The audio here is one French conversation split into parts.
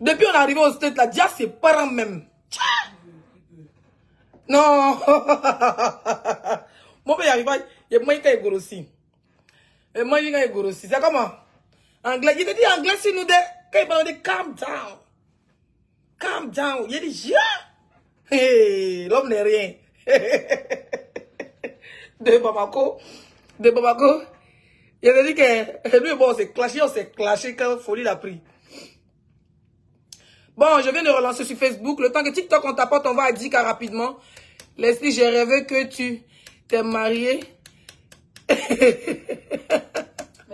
Depuis on est arrivé au stade, là, déjà ses parents même. Non. Mon père arrive, il y a moins qu'un grossi. Et moi, il y a un grossi. C'est comment? Anglais, il te dit anglais, si nous, quand il parle de calm down. Calm down. Il dit, yeah. Hey, l'homme n'est rien. De Bamako. Il a dit que lui, bon, on s'est clashé quand Folie l'a pris. Bon, je viens de relancer sur Facebook. Le temps que TikTok, on t'apporte, on va à 10K rapidement. Leslie, j'ai rêvé que tu t'es marié. Mais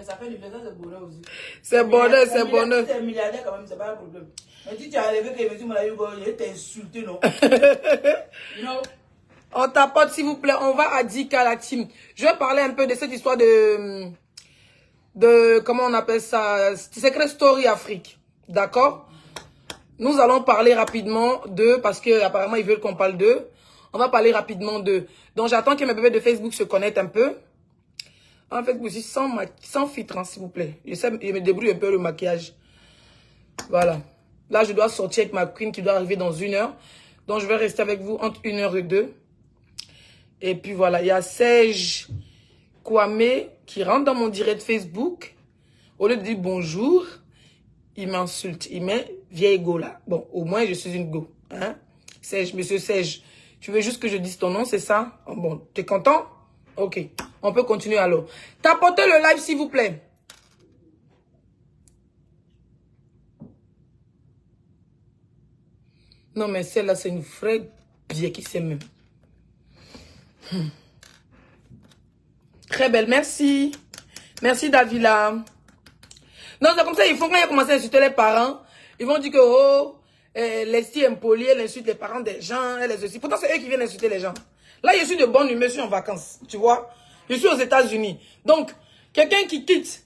ça fait du plaisir, c'est bonheur aussi. C'est bonheur, c'est bonheur. Si tu es milliardaire quand même, c'est pas un problème. Mais si tu as rêvé que monsieur Malayu, il t'a insulté, non? Non. On t'apporte, s'il vous plaît. On va à 10K la team. Je vais parler un peu de cette histoire de comment on appelle ça? Secret Story Afrique. D'accord? Nous allons parler rapidement parce que apparemment ils veulent qu'on parle d'eux. On va parler rapidement d'eux. Donc j'attends que mes bébés de Facebook se connectent un peu. En fait, aussi sans filtre, hein, s'il vous plaît. Je me débrouille un peu le maquillage. Voilà. Là, je dois sortir avec ma queen qui doit arriver dans 1 heure. Donc je vais rester avec vous entre 1 heure et 2. Et puis voilà, il y a Serge Kwame qui rentre dans mon direct Facebook. Au lieu de dire bonjour, il m'insulte. Il met vieille go là. Bon, au moins je suis une go. Hein? Serge, monsieur Serge, tu veux juste que je dise ton nom, c'est ça? Oh, bon, t'es content? Ok, on peut continuer alors. Tapotez le live s'il vous plaît. Non mais celle-là c'est une vraie bien qui s'aime même. Très belle, merci. Merci Davila. Non, c'est comme ça, ils font quand ils commencent à insulter les parents. Ils vont dire que, oh, Leslie est impolie, elle insulte les parents des gens, elle est ceci. Pourtant, c'est eux qui viennent insulter les gens. Là, je suis de bonne humeur, je suis en vacances, tu vois. Je suis aux États-Unis. Donc, quelqu'un qui quitte,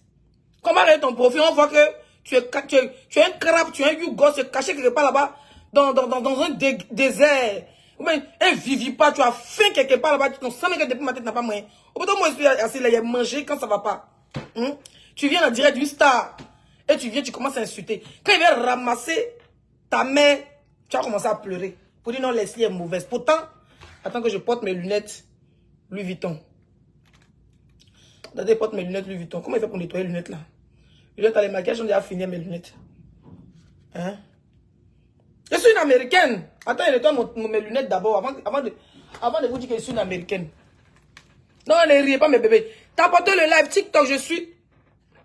comment regarder ton profil, on voit que tu es un crabe, tu es un yougo, c'est caché quelque part là-bas, dans un désert. Ou bien un vivipare, tu as faim quelque part là-bas, tu ne sens même que depuis ma tête n'a pas moyen. Au bout d'un moment, je suis assis là, il y a manger quand ça va pas. Tu viens en direct d'une star. Et tu viens, tu commences à insulter. Quand il vient ramasser ta mère, tu vas commencer à pleurer. Pour dire non, Leslie est mauvaise. Pourtant, attends que je porte mes lunettes Louis Vuitton. Attendez, je porte mes lunettes Louis Vuitton. Comment il fait pour nettoyer les lunettes là? Les lunettes, les maquillages, on déjà fini mes lunettes. Hein? Je suis une américaine. Attends, je nettoie mes lunettes d'abord avant de vous dire que je suis une américaine. Non, ne riez pas mes bébés. T'as porté le live TikTok, je suis...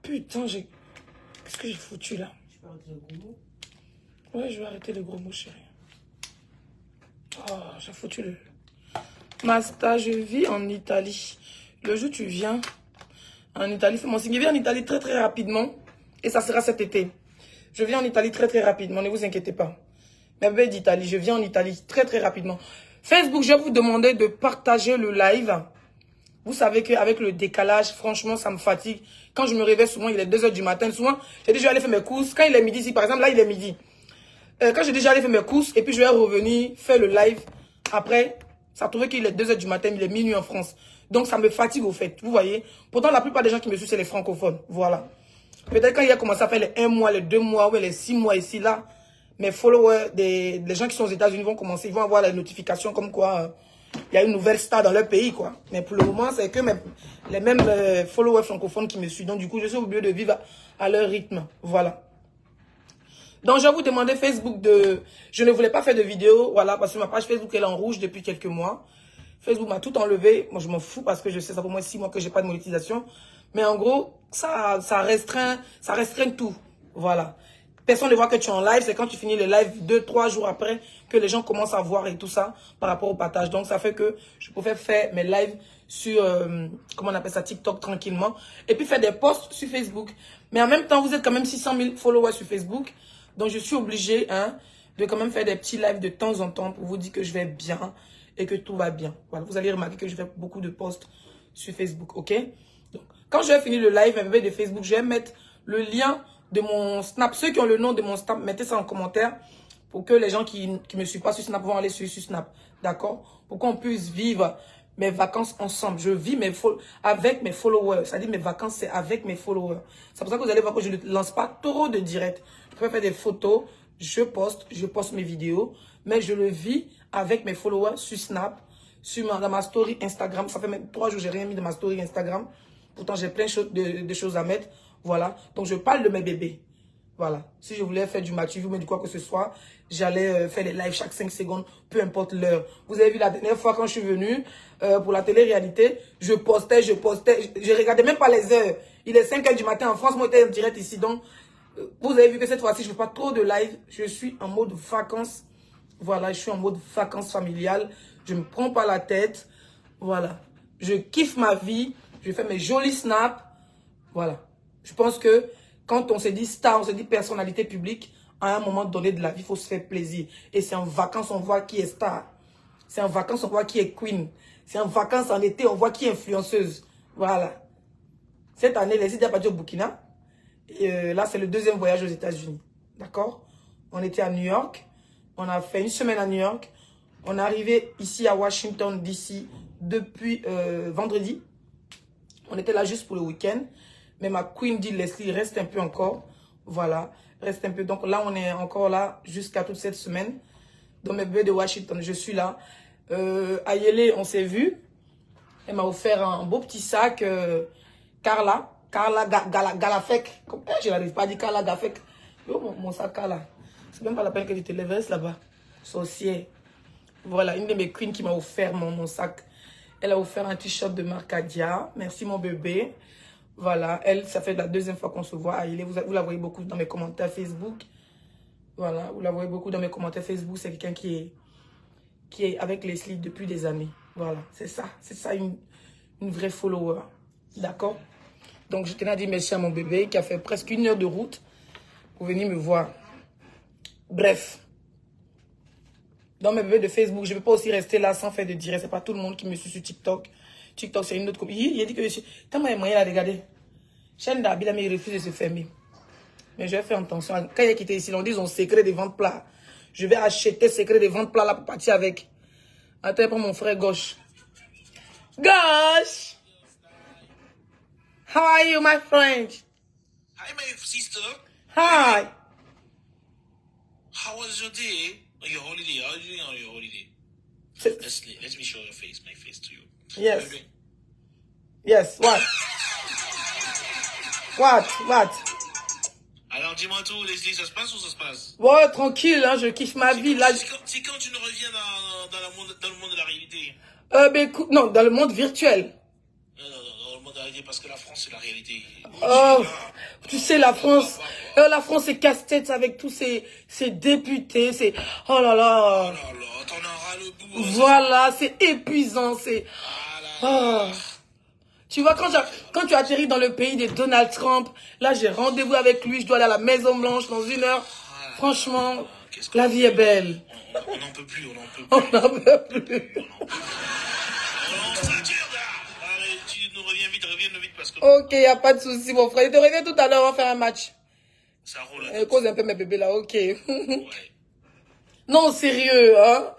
Putain, qu'est-ce que j'ai foutu là? Tu peux arrêter les gros mots? Ouais, je vais arrêter les gros mots, chérie. Oh, j'ai foutu le... Masta, je vis en Italie. Le jour où tu viens en Italie, fais mon signe. Je viens en Italie très très rapidement. Et ça sera cet été. Je viens en Italie très très rapidement, ne vous inquiétez pas. Mes bébés d'Italie, je viens en Italie très très rapidement. Facebook, je vais vous demander de partager le live. Vous savez qu'avec le décalage, franchement, ça me fatigue. Quand je me réveille, souvent, il est 2 h du matin. Souvent, j'ai déjà allé faire mes courses. Quand il est midi, si par exemple, là, il est midi. Quand j'ai déjà allé faire mes courses, et puis je vais revenir faire le live. Après, ça trouvait qu'il est 2 h du matin, il est minuit en France. Donc, ça me fatigue au fait. Vous voyez? Pourtant, la plupart des gens qui me suivent, c'est les francophones. Voilà. Peut-être quand il a commencé à faire les 1 mois, les 2 mois, ouais, les 6 mois ici, là, mes followers, les gens qui sont aux États-Unis vont commencer, ils vont avoir les notifications comme quoi... il y a une nouvelle star dans leur pays, quoi. Mais pour le moment, c'est que les mêmes followers francophones qui me suivent. Donc, du coup, je suis obligé de vivre à leur rythme. Voilà. Donc, je vais vous demander Facebook de... Je ne voulais pas faire de vidéo, voilà, parce que ma page Facebook, elle est en rouge depuis quelques mois. Facebook m'a tout enlevé. Moi, je m'en fous parce que je sais, ça fait au moins 6 mois que j'ai pas de monétisation. Mais en gros, ça restreint tout. Voilà. Personne ne voit que tu es en live. C'est quand tu finis le live 2-3 jours après que les gens commencent à voir et tout ça par rapport au partage. Donc, ça fait que je préfère faire mes lives sur, comment on appelle ça, TikTok tranquillement. Et puis faire des posts sur Facebook. Mais en même temps, vous êtes quand même 600 000 followers sur Facebook. Donc, je suis obligée de quand même faire des petits lives de temps en temps pour vous dire que je vais bien et que tout va bien. Voilà, vous allez remarquer que je fais beaucoup de posts sur Facebook, ok? Donc, quand je vais finir le live avec de Facebook, je vais mettre le lien de mon Snap. Ceux qui ont le nom de mon Snap, mettez ça en commentaire pour que les gens qui me suivent pas sur Snap vont aller sur Snap. D'accord? Pour qu'on puisse vivre mes vacances ensemble. Je vis avec mes followers. C'est-à-dire mes vacances, c'est avec mes followers. C'est pour ça que vous allez voir que je ne lance pas trop de direct. Je préfère faire des photos je poste mes vidéos, mais je le vis avec mes followers sur Snap, dans ma story Instagram. Ça fait même 3 jours que je n'ai rien mis dans ma story Instagram. Pourtant, j'ai plein de choses à mettre. Voilà. Donc, je parle de mes bébés. Voilà. Si je voulais faire du match, ou du quoi que ce soit, j'allais faire des lives chaque 5 secondes, peu importe l'heure. Vous avez vu la dernière fois quand je suis venue pour la télé-réalité, je postais. Je regardais même pas les heures. Il est 5 h du matin en France, moi j'étais en direct ici. Donc, vous avez vu que cette fois-ci, je ne fais pas trop de live. Je suis en mode vacances. Voilà, je suis en mode vacances familiales. Je ne me prends pas la tête. Voilà. Je kiffe ma vie. Je fais mes jolis snaps. Voilà. Je pense que quand on se dit star, on se dit personnalité publique, à un moment donné de la vie, il faut se faire plaisir. Et c'est en vacances, on voit qui est star. C'est en vacances, on voit qui est queen. C'est en vacances, en été, on voit qui est influenceuse. Voilà. Cette année, les idées partis au Burkina. Et là, c'est le 2e voyage aux États-Unis. D'accord? On était à New York. On a fait une semaine à New York. On est arrivé ici à Washington, D.C. depuis vendredi. On était là juste pour le week-end. Mais ma queen dit Leslie, reste un peu encore. Voilà, reste un peu. Donc là, on est encore là jusqu'à toute cette semaine. Dans mes bébés de Washington, je suis là. À Yélé, on s'est vu. Elle m'a offert un beau petit sac. Carla Galafek. Je n'arrive pas à dire Carla Galafek. Mon sac Carla. C'est même pas la peine que tu te lèves, reste là-bas. Sorcier. Voilà, une de mes queens qui m'a offert mon sac. Elle a offert un t-shirt de Marcadia. Merci mon bébé. Voilà, elle, ça fait la 2e fois qu'on se voit. Vous la voyez beaucoup dans mes commentaires Facebook. Voilà, vous la voyez beaucoup dans mes commentaires Facebook. C'est quelqu'un qui est avec Leslie depuis des années. Voilà, c'est ça une vraie follower. D'accord? Donc, je tenais à dire merci à mon bébé qui a fait presque 1 heure de route pour venir me voir. Bref. Dans mes bébés de Facebook, je ne peux pas aussi rester là sans faire de direct. C'est pas tout le monde qui me suit sur TikTok. TikTok, c'est une autre copie. Il a dit que je suis... Tant moi, il a regardé. Chaîne d'Abila, mais il refuse de se fermer. Mais je vais faire attention. Quand il a quitté ici, on dit son secret de vente plat. Je vais acheter secret de vente plat là pour partir avec. Attends, pour mon frère gauche. Gauche! How are you, my friend? Hi, my sister. Hi! How was your day? On your holiday? How are you doing on your holiday? Let me show my face to you. Yes. Yes, what? What? Alors, dis-moi tout, Leslie, ça se passe ou ça se passe? Ouais, tranquille, hein, je kiffe ma vie. Là, c'est quand tu nous reviens dans le monde de la réalité? Ben, écoute, non, dans le monde virtuel. Non, dans le monde de la réalité, parce que la France, c'est la réalité. Oh, tu sais, la France c'est casse-tête avec tous ces députés, c'est... Oh là là. Oh là là, t'en auras le bout. Voilà, c'est épuisant, c'est... Oh. Tu vois, quand tu atterris dans le pays de Donald Trump, là, j'ai rendez-vous avec lui, je dois aller à la Maison Blanche dans 1 heure. Franchement, la vie est belle. On n'en peut plus, On n'en peut plus. Allez, tu nous reviens vite parce que... Ok, il n'y a pas de souci, mon frère. Je te reviens tout à l'heure, on va faire un match. Ça roule. Cause un peu mes bébés là, ok. Ouais. Non, sérieux, hein.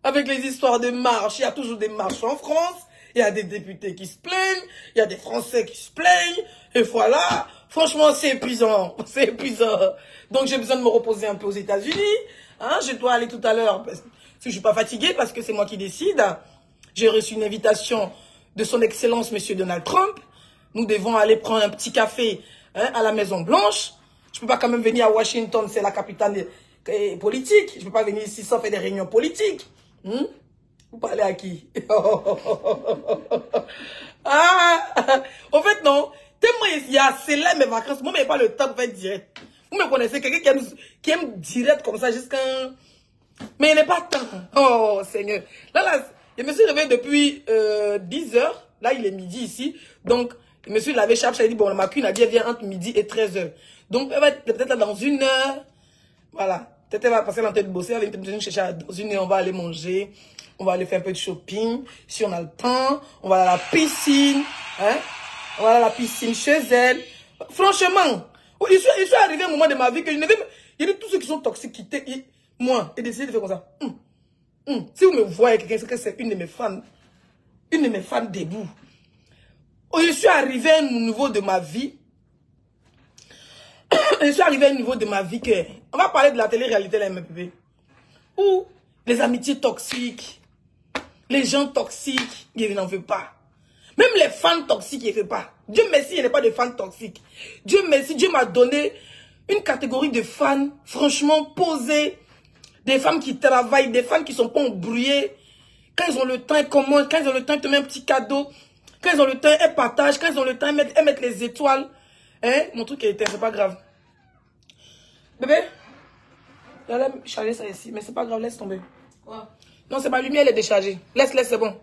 Avec les histoires de marches, il y a toujours des marches en France. Il y a des députés qui se plaignent. Il y a des Français qui se plaignent. Et voilà. Franchement, c'est épuisant. C'est épuisant. Donc, j'ai besoin de me reposer un peu aux États-Unis. Hein, je dois aller tout à l'heure. Si je ne suis pas fatiguée, parce que c'est moi qui décide. J'ai reçu une invitation de son Excellence, Monsieur Donald Trump. Nous devons aller prendre un petit café, hein, à la Maison Blanche. Je ne peux pas quand même venir à Washington, c'est la capitale politique. Je ne peux pas venir ici sans faire des réunions politiques. Vous parlez à qui? Ah, en fait, non. Tellement il y a célèbre mes vacances. Moi, je n'ai pas le temps de faire direct. Vous me connaissez, quelqu'un qui aime direct comme ça jusqu'à... Mais il n'est pas temps. Oh, Seigneur. Là, je me suis réveillé depuis 10 heures. Là, il est midi ici. Donc, je me suis lavé chaque j'ai dit, bon, ma queen a dit, elle vient entre midi et 13 heures. Donc, elle va être peut-être là dans 1 heure. Voilà. Peut-être elle va passer dans tête de bosser. Elle va venir chercher dans 1 heure, on va aller manger. On va aller faire un peu de shopping. Si on a le temps, on va aller à la piscine. Hein? On va aller à la piscine chez elle. Franchement, il suis arrivé à un moment de ma vie que je ne vais... Il y a tous ceux qui sont toxiques quitter moi et décider de faire comme ça. Si vous me voyez quelqu'un, c'est que c'est une de mes fans. Une de mes fans debout. Je suis arrivé à un niveau de ma vie je suis arrivée à un niveau de ma vie que... On va parler de la télé-réalité, là, mes bébés. Où les amitiés toxiques, les gens toxiques, je n'en veux pas. Même les fans toxiques, je ne veux pas. Dieu merci, il n'y a pas de fans toxiques. Dieu merci, Dieu m'a donné une catégorie de fans, franchement, posés. Des femmes qui travaillent, des fans qui ne sont pas embrouillées. Quand ils ont le temps, ils commandent. Quand ils ont le temps, ils te mettent un petit cadeau. Quand ils ont le temps, elles partagent. Quand ils ont le temps, elles mettent les étoiles. Hein? Mon truc est éteint, c'est pas grave. Bébé, j'allais charger ça ici, mais c'est pas grave, laisse tomber. Quoi? Non, c'est ma lumière, elle est déchargée. Laisse, c'est bon.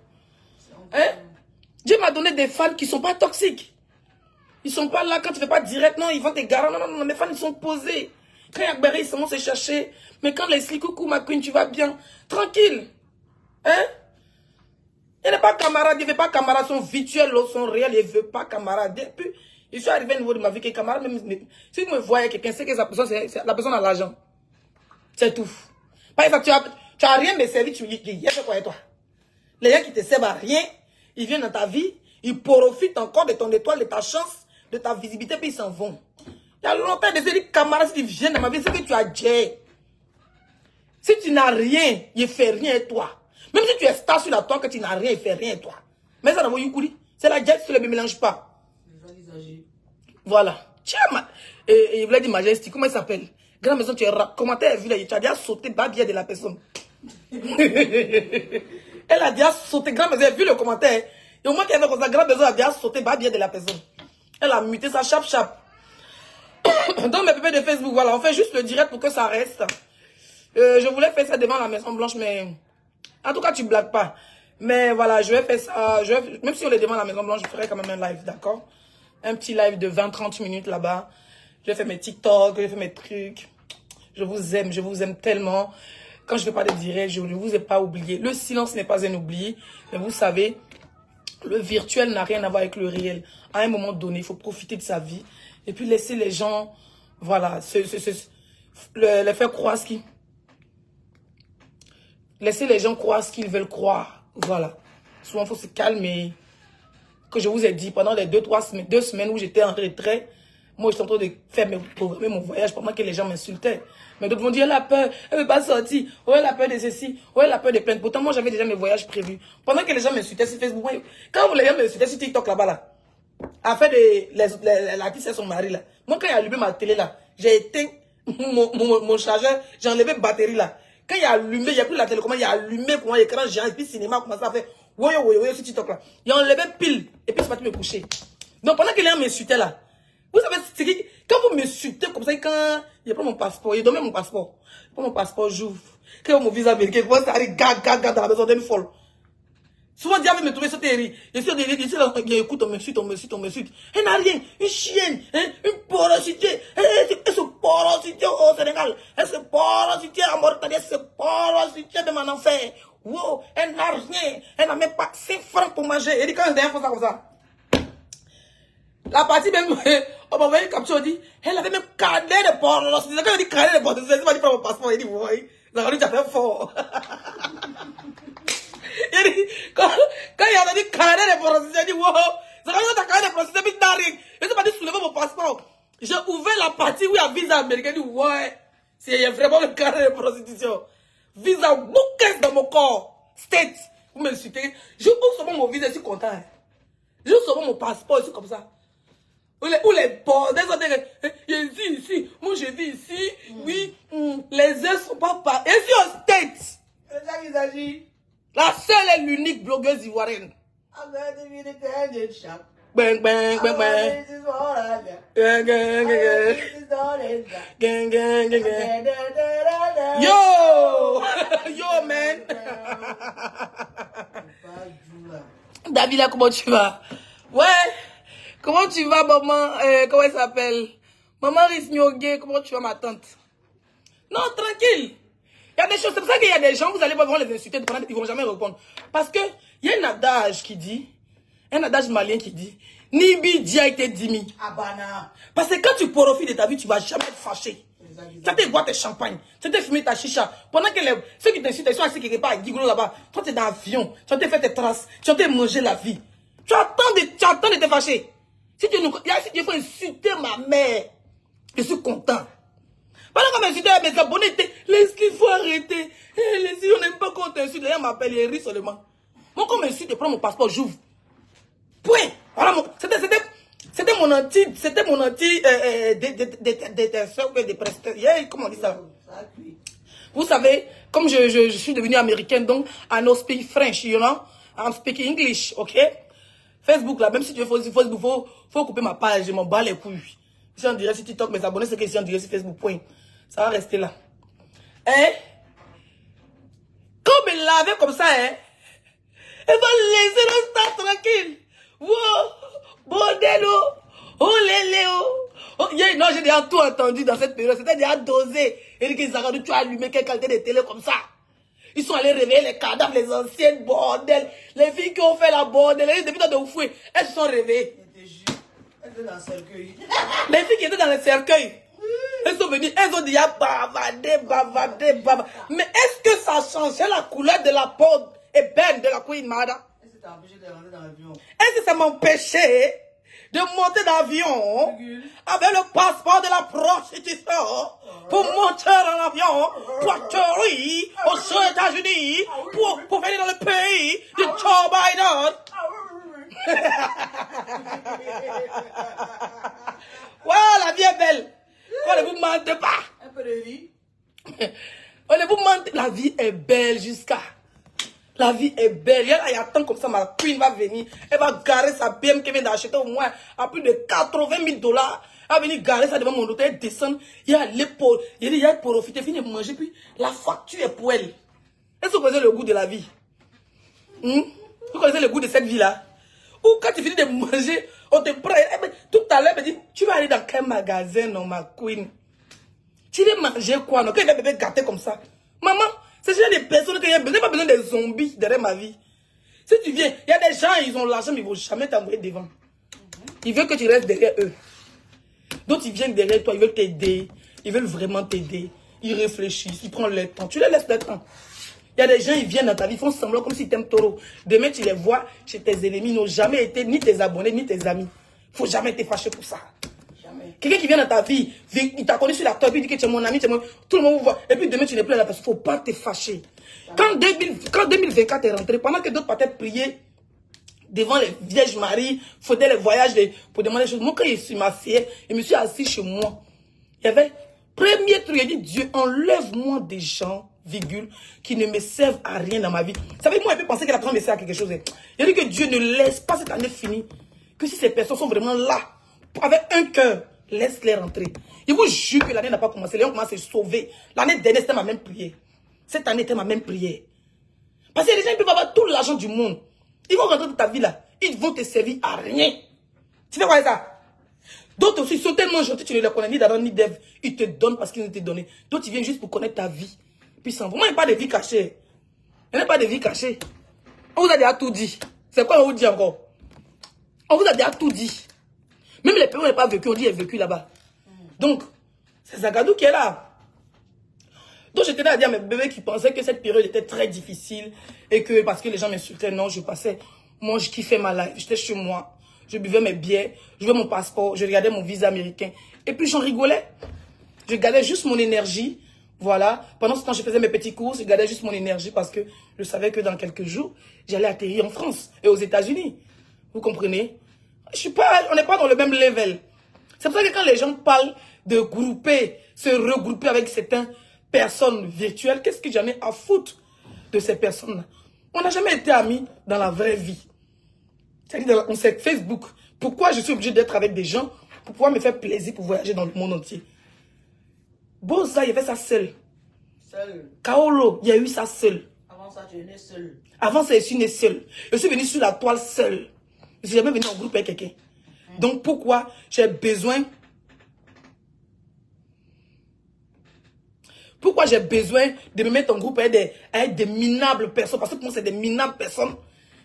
Hein? Dieu m'a donné des fans qui sont pas toxiques. Ils sont pas là quand tu fais pas direct. Non, ils vont te garer. Non, mes fans, ils sont posés. Quand il y a Berry, ils commencent à se chercher. Mais quand Leslie, coucou, ma queen, tu vas bien. Tranquille. Hein? Il n'est pas camarade. Il ne veut pas camarade. Son virtuel, son réel, il ne veut pas camarade. Depuis, je suis arrivé au niveau de ma vie que camarade, même, si vous me voyez quelqu'un, c'est que la personne a l'argent. C'est tout. Par exemple, tu n'as rien de servi, tu dis, fait quoi et toi? Les gens qui te servent à rien, ils viennent dans ta vie, ils profitent encore de ton étoile, de ta chance, de ta visibilité, puis ils s'en vont. Il y a longtemps, des camarades, si tu viens dans ma vie, c'est que tu as déjà. Si tu n'as rien, il ne fait rien et toi. Même si tu es star sur la toile, que tu n'as rien, il ne fait rien et toi. Mais ça n'a pas eu c'est la jet, tu ne me mélange pas. Voilà. Tiens, il voulait dire Majesty, comment il s'appelle? Grande maison, tu as commenté, vu là, tu as déjà sauté bas bien de la personne. Elle a déjà sauté, grande maison, vu le commentaire. Et au moins qu'elle a fait comme ça, grande maison a déjà sauté bas bien de la personne. Elle a muté ça, chap. Donc mes bébés de Facebook, voilà, on fait juste le direct pour que ça reste. Je voulais faire ça devant la Maison Blanche, mais en tout cas, tu blagues pas. Mais voilà, je vais faire ça. Même si on est devant la Maison Blanche, je ferai quand même un live, d'accord? Un petit live de 20-30 minutes là-bas. Je vais faire mes TikTok, je vais faire mes trucs. Je vous aime tellement. Quand je ne fais pas de direct, je ne vous ai pas oublié. Le silence n'est pas un oubli. Mais vous savez, le virtuel n'a rien à voir avec le réel. À un moment donné, il faut profiter de sa vie. Et puis laisser les gens, voilà, les faire croire ce qu'ils... Laisser les gens croire ce qu'ils veulent croire. Voilà. Souvent, il faut se calmer. Que je vous ai dit, pendant les 2 semaines où j'étais en retrait, moi, j'étais en train de faire programmer mon voyage pendant que les gens m'insultaient. Mais d'autres m'ont dit, elle a peur, elle ne veut pas sortir. Oh, elle a peur de ceci. Oh, elle a peur de plaindre. Pourtant, moi, j'avais déjà mes voyages prévus. Pendant que les gens m'insultaient sur Facebook, quand les gens m'insultaient sur TikTok là-bas, là, à faire l'artiste et son mari, là. Moi, quand il a allumé ma télé, là, j'ai éteint mon chargeur, j'ai enlevé la batterie, là. Quand il a allumé, il n'y a plus la télécommande, il a allumé pour un écran géant, et puis cinéma a commencé à faire woyo sur TikTok là. Il a enlevé pile, et puis c'est parti me coucher. Donc pendant que les gens m'insultaient là, vous savez, quand vous m'insultez comme ça, quand il prend mon passeport, il donne mon passeport. Il prend mon passeport, j'ouvre. Quand mon visa américain, moi ça arrive, gaga dans la maison d'une folle. Souvent, Dieu me trouver cette série. Je suis là, écoute, on me suit. Elle n'a rien, une chienne, hein, une porosité. Elle se porosité au Sénégal. Elle se porosité en Mauritanie. Elle se porosité de mon enfer. Wow, elle n'a rien. Elle n'a même pas 5 francs pour manger. Elle dit quand elle fait ça comme ça. La partie même, on m'a envoyé une capture, on dit, elle avait même cadet de porosité. Quand elle dit cadet de porosité, elle m'a dit prends mon passeport. Elle dit, vous voyez, ça va lui faire fort. Quand il a dit carnet de porosité, il dit wow, ça va carnet de porosité, puis t'as rien. Et c'est pas dit soulever mon passeport. J'ai ouvert la partie où il y a visa américain, il dit ouais, c'est vraiment le carnet de prostitution. Visa bouquet dans mon corps. State, vous m'insultez. Je ouvre seulement mon visa, je suis content. Je ouvre seulement mon passeport, je suis comme ça. Où les bords, je vis ici, moi je vis ici, oui, les ailes sont pas et si on state. C'est ça qu'il s'agit. La seule et l'unique blogueuse ivoirienne. Bang, bang, bang, bang. Gang, gang, gang, gang, gang, gang. Yo, man. Davila, comment tu vas? Ouais. Comment tu vas, maman? Comment elle s'appelle? Maman Risnyogue, comment tu vas, ma tante? Non, tranquille. Il y a des choses, c'est pour ça qu'il y a des gens, vous allez voir les insulter, ils ne vont jamais répondre. Parce que il y a un adage qui dit, un adage malien qui dit, Nibi dia été dimi. Abana. Parce que quand tu profites de ta vie, tu ne vas jamais être fâché. Tu vas te boire tes champagnes, tu vas te fumer ta chicha. Pendant que ceux qui t'insultent, ils sont assis quelque part à Gigolo là-bas. Toi, tu es dans l'avion, tu vas te faire tes traces, tu vas te manger la vie. Tu attends de te fâcher. Si tu faut insulter ma mère, Je suis content. Pendant qu'on m'insulte, mes abonnés étaient, il faut arrêter. On n'aime pas qu'on t'insulte. D'ailleurs, m'appelle, il rit seulement. Moi, quand on m'insulte, je prends mon passeport, j'ouvre. Point. Voilà, c'était mon anti, comment on dit ça? Vous savez, comme je suis devenu américain, donc, I know speak French, you know? I'm speaking English, ok? Facebook, là, même si tu veux Facebook, faut couper ma page, je m'en bats les couilles. Si on dirait sur TikTok, mes abonnés, c'est que si on dirait sur Facebook, point. Ça va rester là. Hein? Quand on me lavait comme ça, hein? Elle va laisser le stade tranquille. Wow! Bordel, oh léléo. Oh, yeah, non, j'ai déjà tout entendu dans cette période. C'était déjà dosé. Et dit qu'ils ont tu as allumé quelle qualité de télé comme ça. Ils sont allés réveiller les cadavres, les anciennes, bordel. Les filles qui ont fait la bordel, depuis temps de oufoué, elles se sont réveillées. Elles étaient dans le cercueil. Les filles qui étaient dans le cercueil, elles sont venues, elles ont déjà bavardé. Mais est-ce que ça changeait la couleur de la peau et belle de la Queen Mada? Est-ce que ça empêché de rentrer dans l'avion? Est-ce que ça m'empêchait de monter d'avion avec le passeport de la prostitution pour monter dans l'avion pour atterrir aux États-Unis pour venir dans le pays de Joe Biden? Voilà, la vie est belle. On ne vous mente pas. Un peu de riz. On ne vous mente. La vie est belle jusqu'à. La vie est belle. Il y a tant comme ça, ma queen va venir. Elle va garer sa BM qu'elle vient d'acheter au moins à plus de 80 000 $. Elle va venir garer ça devant mon hôtel, elle descend. Il y a l'épaule. Il y a profiter, finir de manger. Puis la facture est pour elle. Est-ce que vous connaissez le goût de la vie? Vous connaissez le goût de cette vie-là? Ou quand tu finis de manger, on te prend. Tout à l'heure, elle me dit, tu vas aller dans quel magasin, non, ma queen? Tu veux manger quoi, non? Quand il va bébé gâter comme ça. Maman, c'est déjà des personnes qui ont besoin. Pas besoin des zombies derrière ma vie. Si tu viens, il y a des gens, ils ont l'argent, mais ils ne vont jamais t'envoyer devant. Ils veulent que tu restes derrière eux. D'autres, ils viennent derrière toi, ils veulent t'aider. Ils veulent vraiment t'aider. Ils réfléchissent, ils prennent leur temps. Tu les laisses leur temps. Il y a des gens, ils viennent dans ta vie, ils font semblant comme s'ils t'aiment taureau. Demain, tu les vois chez tes ennemis, ils n'ont jamais été ni tes abonnés, ni tes amis. Il ne faut jamais te fâcher pour ça. Quelqu'un qui vient dans ta vie, il t'a connu sur la table, il dit que tu es mon ami, tout le monde vous voit. Et puis demain, tu n'es plus là parce qu'il ne faut pas te fâcher. Quand 2024 est rentré, pendant que d'autres partaient prier devant les Vierges Marie, faisaient les voyages pour demander des choses. Moi, quand je m'asseyais, je me suis assis chez moi. Il y avait, premier truc, il dit, Dieu, enlève-moi des gens, virgule, qui ne me servent à rien dans ma vie. Vous savez, moi, je peux penser que la personne me sert à quelque chose. Il dit que Dieu ne laisse pas cette année finie. Que si ces personnes sont vraiment là, avec un cœur, laisse-les rentrer. Je vous jure que l'année n'a pas commencé. Les gens commencent à se sauver. L'année dernière, c'était ma même prière. Cette année, c'était ma même prière. Parce que les gens ils peuvent avoir tout l'argent du monde. Ils vont rentrer dans ta vie là. Ils vont te servir à rien. Tu fais quoi ça? D'autres aussi sont tellement gentils, tu ne les connais ni d'Adam ni d'Ève. Ils te donnent parce qu'ils ont été donnés. D'autres, ils viennent juste pour connaître ta vie. Puis sans. Moi, il n'y a pas de vie cachée. Il n'y a pas de vie cachée. On vous a déjà tout dit. C'est quoi on vous dit encore? On vous a déjà tout dit. Même les pays où on n'a pas vécu, on dit qu'il est vécu là-bas. Donc, c'est Zagadou qui est là. Donc, j'étais là à dire à mes bébés qui pensaient que cette période était très difficile et que parce que les gens m'insultaient, non, je passais. Moi, je kiffais ma life. J'étais chez moi. Je buvais mes bières. Je jouais mon passeport. Je regardais mon visa américain. Et puis, j'en rigolais. Je gardais juste mon énergie. Voilà. Pendant ce temps, je faisais mes petits courses. Je gardais juste mon énergie parce que je savais que dans quelques jours, j'allais atterrir en France et aux États-Unis. Vous comprenez? On n'est pas dans le même level. C'est pour ça que quand les gens parlent de grouper, se regrouper avec certaines personnes virtuelles, qu'est-ce que j'en ai à foutre de ces personnes-là? On n'a jamais été amis dans la vraie vie. C'est-à-dire, on sait Facebook. Pourquoi je suis obligé d'être avec des gens pour pouvoir me faire plaisir pour voyager dans le monde entier? Boza, il y avait ça seul. Seul. Kaolo, il y a eu ça seul. Avant ça, tu es né seul. Avant ça, je suis né seul. Je suis venu sur la toile seul. Je suis jamais venu en groupe avec quelqu'un. Donc pourquoi j'ai besoin... Pourquoi j'ai besoin de me mettre en groupe avec des minables personnes? Parce que pour moi, c'est des minables personnes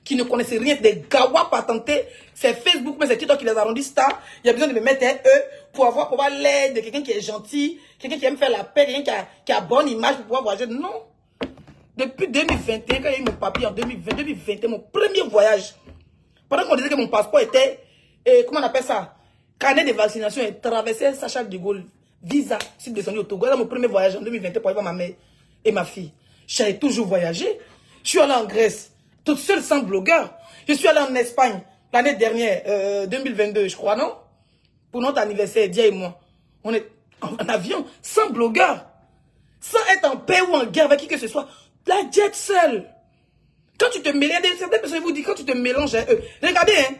qui ne connaissaient rien, des gawas patentés. C'est Facebook, mais c'est TikTok qui les arrondit stars. Il y a besoin de me mettre avec eux pour avoir l'aide de quelqu'un qui est gentil, quelqu'un qui aime faire la paix, quelqu'un qui a bonne image pour pouvoir voyager. Non. Depuis 2021, quand j'ai eu mon papier en 2021, mon premier voyage, pendant qu'on disait que mon passeport était, comment on appelle ça, carnet de vaccination, et traversait Sacha de Gaulle. visa. Je suis descendu au Togo. Là, mon premier voyage en 2021 pour aller voir ma mère et ma fille. J'avais toujours voyagé. Je suis allé en Grèce, toute seule sans blogueur. Je suis allé en Espagne l'année dernière, 2022, je crois, non? Pour notre anniversaire, Dia et moi. On est en avion, sans blogueur. Sans être en paix ou en guerre avec qui que ce soit. La jet seule. Quand tu te mélanges, certaines personnes vous disent, quand tu te mélanges à eux. Regardez, hein.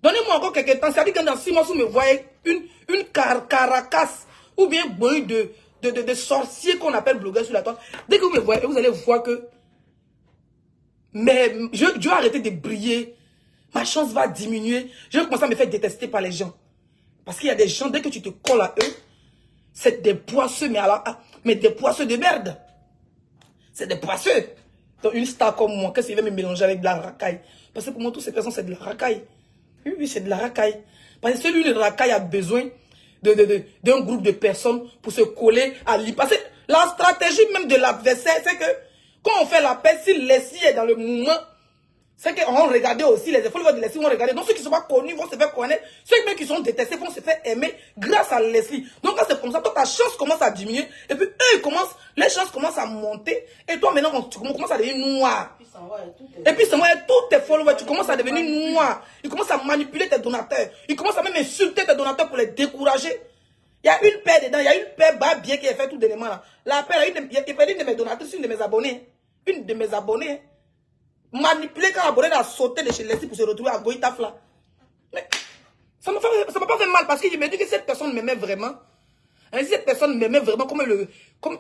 Donnez-moi encore quelques temps. C'est-à-dire que dans 6 mois, vous me voyez une caracasse ou bien bruit de sorciers qu'on appelle blogueurs sur la toile. Dès que vous me voyez, vous allez voir que mais je vais arrêter de briller. Ma chance va diminuer. Je vais commencer à me faire détester par les gens. Parce qu'il y a des gens, dès que tu te colles à eux, c'est des poisseux, mais des poisseux de merde. C'est des poisseux. Donc une star comme moi, qu'est-ce qu'il va me mélanger avec de la racaille? Parce que pour moi, toutes ces personnes, c'est de la racaille. Oui, c'est de la racaille. Parce que celui de la racaille a besoin d'un groupe de personnes pour se coller à lui. Parce que la stratégie même de l'adversaire, c'est que quand on fait la paix, si Leslie est dans le mouvement, c'est qu'on regarde aussi les efforts de Leslie, vont regarder. Donc ceux qui ne sont pas connus vont se faire connaître. Ceux qui sont détestés vont se faire aimer grâce à Leslie. Donc quand c'est comme ça, toi ta chance commence à diminuer. Et puis eux, les chances commencent à monter. Et toi maintenant, tu commences à devenir noir. Et puis ça va être tous tes followers, tu commences à devenir noir. Ils commencent à manipuler tes donateurs. Ils commencent à même insulter tes donateurs pour les décourager. Il y a une paire dedans, il y a une paire bas bien qui a fait tout d'éléments là. La paire, il y a une de mes donatrices, une de mes abonnés. Une de mes abonnés. Manipulé quand l'abonné a sauté de chez Leslie pour se retrouver à Goïtafla. Mais ça m'a pas fait mal parce que je me dis que cette personne m'aimait vraiment. Hein, si cette personne m'aimait vraiment, comme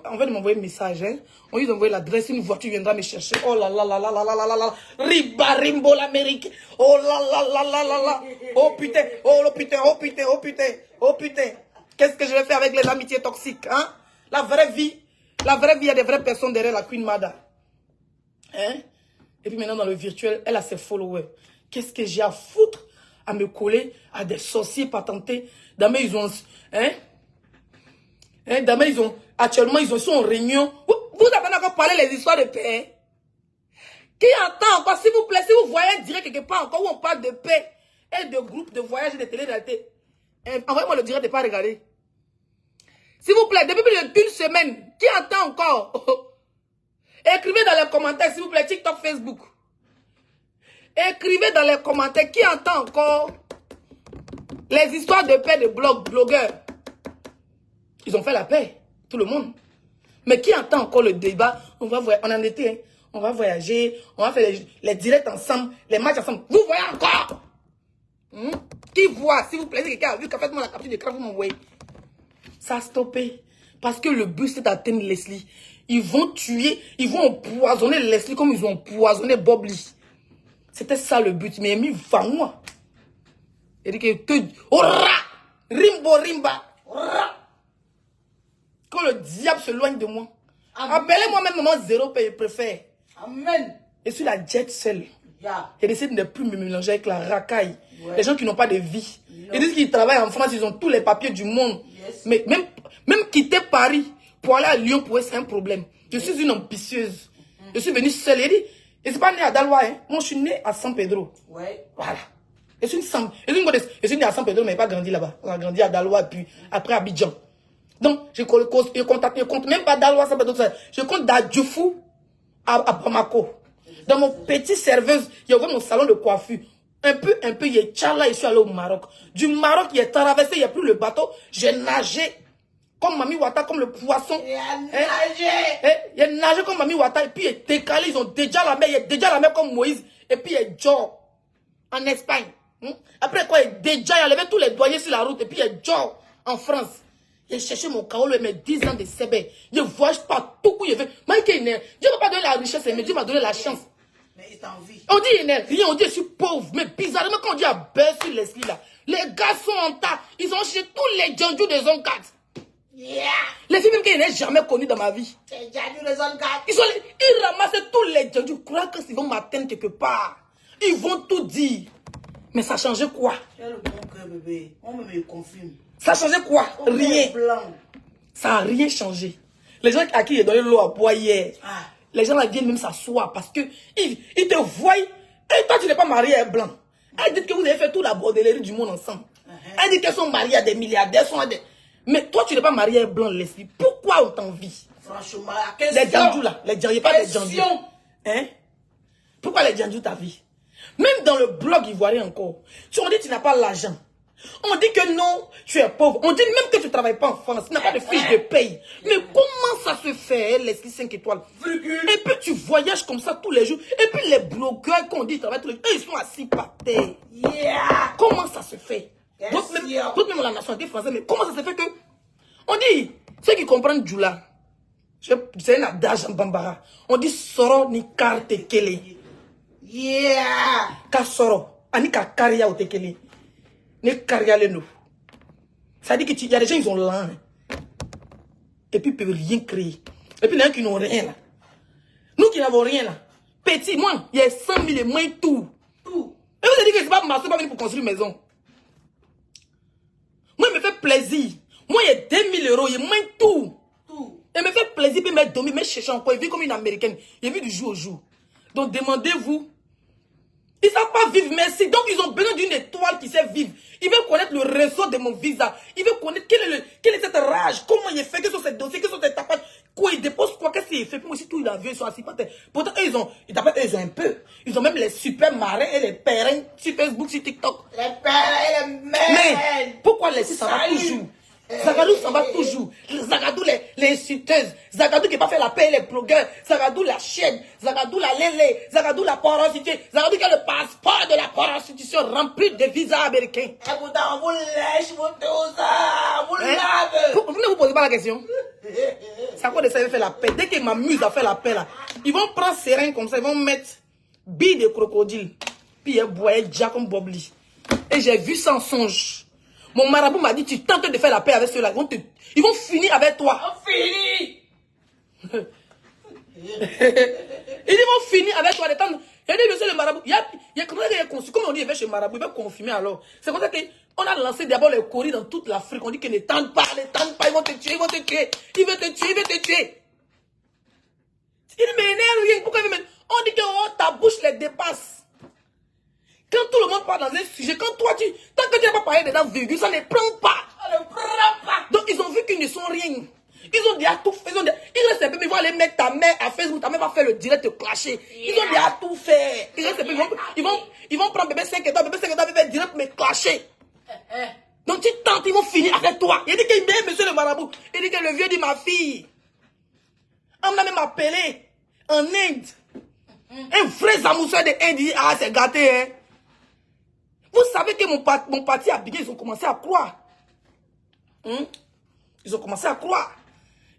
on va m'envoyer un message, hein, on lui envoie l'adresse, une voiture viendra me chercher. Oh là là là là là là là là là. Riba Rimbo l'Amérique. Oh là là là là là là. Oh putain, oh putain, oh putain, oh putain, oh putain. Qu'est-ce que je vais faire avec les amitiés toxiques, hein? La vraie vie, il y a des vraies personnes derrière la Queen Mada. Hein? Et puis maintenant, dans le virtuel, elle a ses followers. Qu'est-ce que j'ai à foutre à me coller à des sorciers patentés? Demain, ils ont... Hein? Demain, ils ont... Actuellement, ils sont en réunion. Vous avez encore parlé les histoires de paix? Qui entend encore, s'il vous plaît, si vous voyez direct quelque part encore où on parle de paix et de groupes de voyage et de télé-réalité, envoyez-moi le direct de pas regarder. S'il vous plaît, depuis plus d'une semaine, qui entend encore? Écrivez dans les commentaires, s'il vous plaît, TikTok, Facebook. Écrivez dans les commentaires qui entend encore les histoires de paix de blogueurs. Ils ont fait la paix, tout le monde. Mais qui entend encore le débat? On en était, hein, on va voyager, on va faire les directs ensemble, les matchs ensemble. Vous voyez encore? Qui voit, s'il vous plaît, si quelqu'un a vu qu'en fait, moi, la capture d'écran, vous m'envoyez. Ça a stoppé. Parce que le but, c'est d'atteindre Leslie. Ils vont tuer, ils vont empoisonner Leslie comme ils ont empoisonné Bob Lee. C'était ça le but. Mais mis moi. Il dit que ora, rimbo rimba, ora. Quand le diable se loigne de moi. Appelez-moi même maman zéro, je préfère. Amen. Je suis la jet seule. Yeah. J'ai décidé de ne plus me mélanger avec la racaille. Ouais. Les gens qui n'ont pas de vie. No. Ils disent qu'ils travaillent en France, ils ont tous les papiers du monde. Yes. Mais même quitter Paris pour aller à Lyon, pour eux, c'est un problème. Je suis une ambitieuse. Je suis venue seule. Et je ne suis pas née à Daloa. Hein. Moi, je suis née à San Pedro. Ouais. Voilà. Je suis née à San Pedro, mais je n'ai pas grandi là-bas. On a grandi à Daloa, puis après à Abidjan. Donc, je compte même pas Daloa, San Pedro. Je compte d'Adjoufou à Bamako. Dans mon petit serveuse, il y avait mon salon de coiffure. Un peu, il y a Tchala, je suis allé au Maroc. Du Maroc, il y a traversé, il n'y a plus le bateau. J'ai nagé comme Mami Wata, comme le poisson. Il a nagé comme Mami Wata, et puis il est décalé, ils ont déjà la mer, il y a déjà la mer comme Moïse. Et puis il y a Joe en Espagne. Après quoi, il a levé tous les douaniers sur la route, et puis il y a Joe en France. J'ai cherché mon Kaolo, mais 10 ans de CB. Je voyage partout où je vais. Dieu ne m'a pas donné la richesse, mais Dieu m'a donné la chance. Mais il t'a envie. On dit il n'est rien, on dit je suis pauvre. Mais bizarrement, quand on dit à Bess sur Leslie là, les gars sont en tas. Ils ont chez tous les Djandjou des Zone 4. Yeah. Les filles même qu'ils n'ont jamais connues dans ma vie. Les Djandjou des Zone 4. Ils ramassent tous les Djandjou. Ils croient qu'ils vont m'atteindre quelque part. Ils vont tout dire. Mais ça changeait quoi? Tu as le bon cœur, bébé. On me confirme. Ça changeait quoi? Rien. Ça n'a rien changé. Les gens à qui j'ai donné l'eau à boire hier, les gens là viennent même s'asseoir parce que ils te voient. Et toi, tu n'es pas marié à un blanc. Elle dit que vous avez fait toute la bordellerie du monde ensemble. Elle dit qu'elles sont mariées à des milliardaires. Mais toi, tu n'es pas marié à un blanc, Leslie. Pourquoi on t'envie? Franchement, à quel Les Djandjou là, les Djandjou, pas les Djandjou. Hein? Pourquoi les Djandjou ta vie? Même dans le blog ivoirien encore, on dit que tu n'as pas l'argent. On dit que non, tu es pauvre. On dit même que tu ne travailles pas en France, tu n'as pas de fiche de paye. Mais comment ça se fait, Leslie 5 étoiles? Et puis tu voyages comme ça tous les jours. Et puis les blogueurs qu'on dit travaillent tous les jours, ils sont assis par terre. Comment ça se fait? D'autres même la nationalité française, mais comment ça se fait que... On dit, ceux qui comprennent Djoula, c'est un adage en Bambara. On dit Soro ni kar tekele. Ka Soro, ani ka karia ou tekele. Ne karia le nous. Ça dit qu'il y a des gens, ils ont l'âme. Et puis ils peuvent rien créer. Et puis il y en a qui n'ont rien là. Nous qui n'avons rien là. Petit, moi, il y a 100 000 et moins tout. Et vous avez dit que c'est pas marché, pas venu pour construire une maison. Moi, il me fait plaisir. Moi, il y a 2000 €, il y a moins tout. Et me fait plaisir, puis me dormir, me chercher encore. Il vit comme une américaine. Il vit du jour au jour. Donc, demandez-vous. Ils ne savent pas vivre, merci. Donc, ils ont besoin d'une étoile qui sait vivre. Ils veulent connaître le réseau de mon visa. Ils veulent connaître quelle est cette rage. Comment il est fait, quels sont ces dossiers, quels sont ces tapages. Quoi, ils déposent quoi, qu'est-ce qu'il fait. Pour moi, si tous les avions sont assis par terre. Pourtant, eux, ils ont un peu. Ils ont même les super marins et les périns sur Facebook, sur TikTok. Les périns et les mères. Mais, pourquoi les ça va toujours? Zagadou s'en va toujours. Zagadou les insulteuses. Zagadou qui n'a pas fait la paix les blogueurs. Zagadou la chienne. Zagadou la lélé. Zagadou la prostituée. Zagadou qui a le passeport de la prostitution rempli de visas américains. Et pourtant, on vous lèche, vous tout ça. Vous lave. Vous ne vous posez pas la question. C'est à quoi de ça, il fait la paix. Dès qu'ils m'amusent à faire la paix là, ils vont prendre seringue comme ça. Ils vont mettre billes de crocodile. Puis ils boivent déjà comme Bobli. Et j'ai vu ça en songe. Mon marabout m'a dit, tu tentes de faire la paix avec ceux-là. Ils vont finir avec toi. On finit. Ils vont finir avec toi. Il dit, monsieur le marabout, il y a comment il est conçu. Comme on dit, il va chez le marabout, il va confirmer alors. C'est comme ça qu'on a lancé d'abord les coris dans toute l'Afrique. On dit qu'ils ne tentent pas, ils vont te tuer, ils vont te tuer. Ils veulent te tuer, ils veulent te tuer. Il m'énerve, pourquoi il m'énerve? On dit que oh, ta bouche les dépasse. Quand tout le monde parle dans un sujet, quand toi tant que tu n'as pas parlé dedans, virgule, ça ne prend pas. Ça ne prend pas. Donc ils ont vu qu'ils ne sont rien. Ils ont déjà tout fait. Ils restent un peu, mais ils vont aller mettre ta mère à Facebook, ta mère va faire le direct te clasher. Ils ont déjà tout fait. Ils restent un peu, ils vont prendre bébé 5 étoiles, bébé 5 étoiles, bébé direct me clasher. Donc tu tentes, ils vont finir avec toi. Il dit qu'il m'aime, monsieur le marabout. Il dit que le vieux dit ma fille. On m'a même appelé en Inde. Un vrai zamousseur de Inde dit, ah c'est gâté hein. Vous savez que mon parti a bien, ils ont commencé à croire. Ils ont commencé à croire.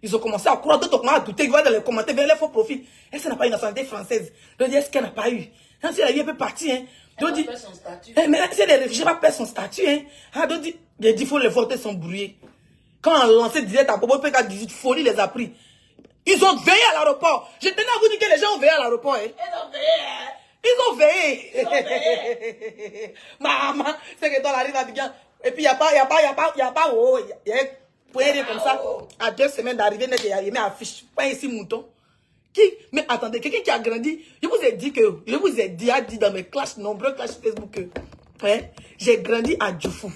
Ils ont commencé à croire. D'autres ont douté. Ils vont dans les commentaires vers les faux profils. Est-ce qu'elle n'a pas une nationalité française? Donc, est-ce qu'elle n'a pas eu? Donc, si elle a eu, elle peut partir. Hein. Elle va perdre son statut. Mais si elle est réfugiée, elle va perdre son statut. Hein. Ah, donc, il dit, faut les voter sont brouillés. Quand on lançait direct à Bobo, PK18, folie les a pris. Ils ont veillé à l'aéroport. Je tenais à vous dire que les gens ont veillé à l'aéroport. Hein. Ils ont veillé, hein. Ils ont veillé. Maman, c'est que toi, arrive à bien. Et puis, il n'y a pas, oh, il y a rien comme ça. À 2 semaines d'arrivée, il y a une affiche. Pas ici, mouton. Qui? Mais attendez, quelqu'un qui a grandi, je vous ai dit dans mes classes, nombreux classes Facebook, hein, j'ai grandi à Djoufou.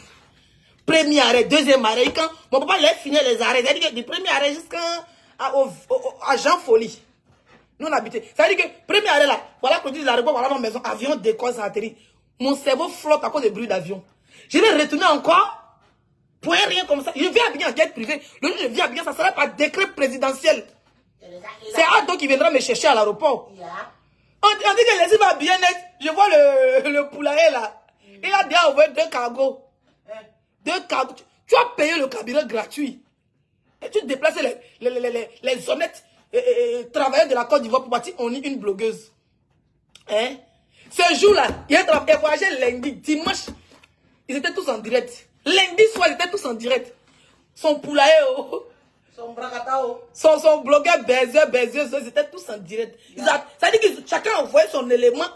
Premier arrêt, deuxième arrêt, quand mon papa, il a fini les arrêts, c'est-à-dire que du premier arrêt jusqu'à Jean Folie. Nous on habitait. Ça veut dire que, premier arrêt là, voilà qu'on dit l'aéroport, voilà ma maison, avion décolle, ça atterrit. Mon cerveau flotte à cause des bruits d'avion. Je vais retourner encore, pour rien comme ça. Je viens bien en jet privé. Le jour où je viens bien, ça sera par décret présidentiel. C'est Ado qui viendra me chercher à l'aéroport. On dit que les îles va bien être. Je vois le poulailler là. Il a déjà envoyé 2 cargos. 2 cargos. Tu as payé le carburant gratuit. Et tu déplaces les honnêtes travailleurs de la Côte d'Ivoire pour partir, on est une blogueuse. Hein? Ce jour-là, il a voyagé lundi, dimanche, ils étaient tous en direct. Lundi soir, ils étaient tous en direct. Son poulailler, son bracatao, son blogueur baiseuse, ils étaient tous en direct. Ça dit que chacun a envoyé son élément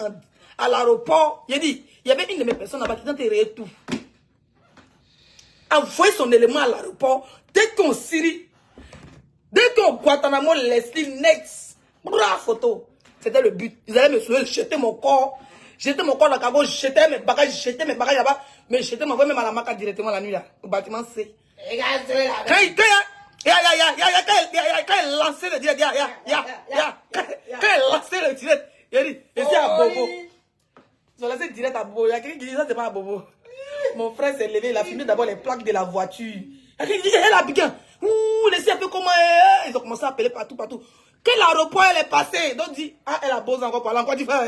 à l'aéroport. Il dit, il y avait une de mes personnes là-bas qui tentait tout. Envoyer son élément à l'aéroport, dès qu'on Syrie, dès qu'on Guantanamo, Leslie, next, bra photo. C'était le but. Ils allaient me soulever, jeter mon corps dans le cargo, jeter mes bagages là-bas, mais jeter m'envoyer même à la maca directement la nuit là, au bâtiment C. Quand il lançait le direct, quand il lançait le direct, il a dit, et c'est à Bobo. Ils ont lancé direct à Bobo. Il y a quelqu'un qui dit, ça c'est pas à Bobo. Mon frère s'est levé, il a filmé d'abord les plaques de la voiture. Il y a quelqu'un qui dit, elle a piqué. Ouh, laissez un peu comment ils ont commencé à appeler partout. Quel aéroport elle est passée? Donc dit, ah, elle a posé encore par là, en Côte d'Ivoire.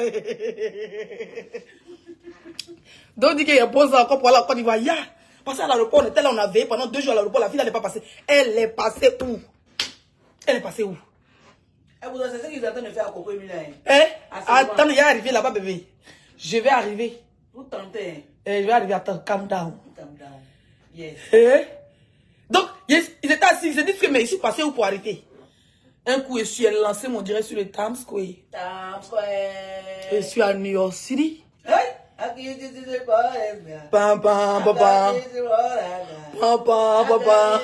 Donc dit qu'elle a posé encore pour aller en Côte d'Ivoire. Parce à l'aéroport, on était là, on a veillé pendant 2 jours à l'aéroport, la fille n'allait pas passer. Elle est passée où? Elle est passée où? C'est ce qu'ils attendent de faire à Coco Emile. Attends, il est arrivé là-bas, bébé. Je vais arriver. Vous tentez. Je vais arriver, attends, calm down. Calm down. Yes. Donc, ils étaient assis, ils se disent que, mais je suis passé où pour arrêter? Un coup, je suis lancé mon direct sur le Times Square. Times Square. Je suis à New York City. Pam pam papa. Papa, papa.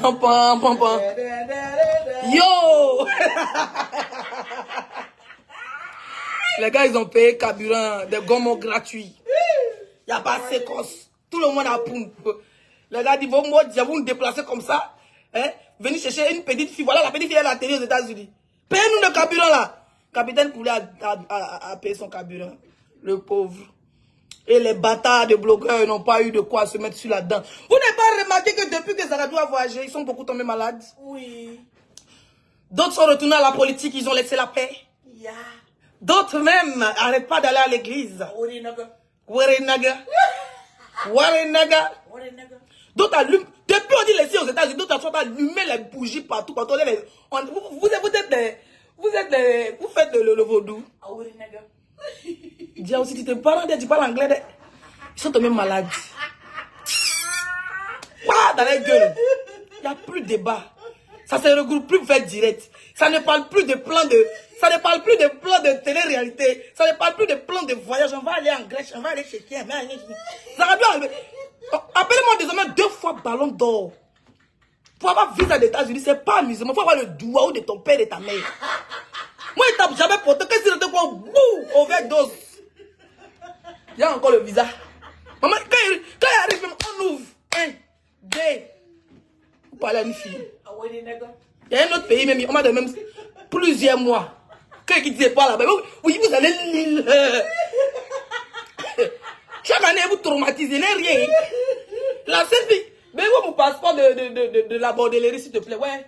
Papa, papa. Yo! Les gars, ils ont payé carburant, des gommons gratuits. Il n'y a pas de séquence. Tout le monde a pompe. Les gars disent, vous me déplacez comme ça. Venez chercher une petite fille. Voilà, la petite fille est à la télé aux États-Unis. Payez-nous le carburant là. Capitaine Poulet a payé son carburant. Le pauvre. Et les bâtards de blogueurs n'ont pas eu de quoi se mettre sur la dent. Vous n'avez pas remarqué que depuis que Zaradou a voyagé, ils sont beaucoup tombés malades? Oui. D'autres sont retournés à la politique, ils ont laissé la paix. Yeah. D'autres même n'arrêtent pas d'aller à l'église. Warenaga. D'autres allument. Depuis on dit laisser aux États-Unis, d'autres sont allumés les bougies partout. Vous faites le vaudou. Dis aussi, tu te parles, tu parles anglais. Ils sont tombés malades. Voilà, dans les gueules. Il n'y a plus de débat. Ça se regroupe plus pour faire direct. Ça ne parle plus de plan de... Ça ne parle plus de plan de télé-réalité. Ça ne parle plus de plan de voyage. On va aller en Grèce, on va aller chez qui? Ça va bien arriver. Appelez-moi désormais 2 fois ballon d'or. Pour avoir visa aux États-Unis, c'est pas amusement. Il faut avoir le doigt de ton père et de ta mère. Moi, il tape jamais pour toi. Qu'est-ce que c'est quoi? Bouh, overdose. Il y a encore le visa. Maman, quand il arrive, même, on ouvre. 1, 2. Vous parlez à une fille. Il y a un autre pays, même, on m'a donné même plusieurs mois. Quand il disait pas là-bas, oui, vous allez l'île. Chaque année, vous traumatisez, rien. La seule fille, mais où mon passeport de la bordellerie, s'il te plaît, ouais.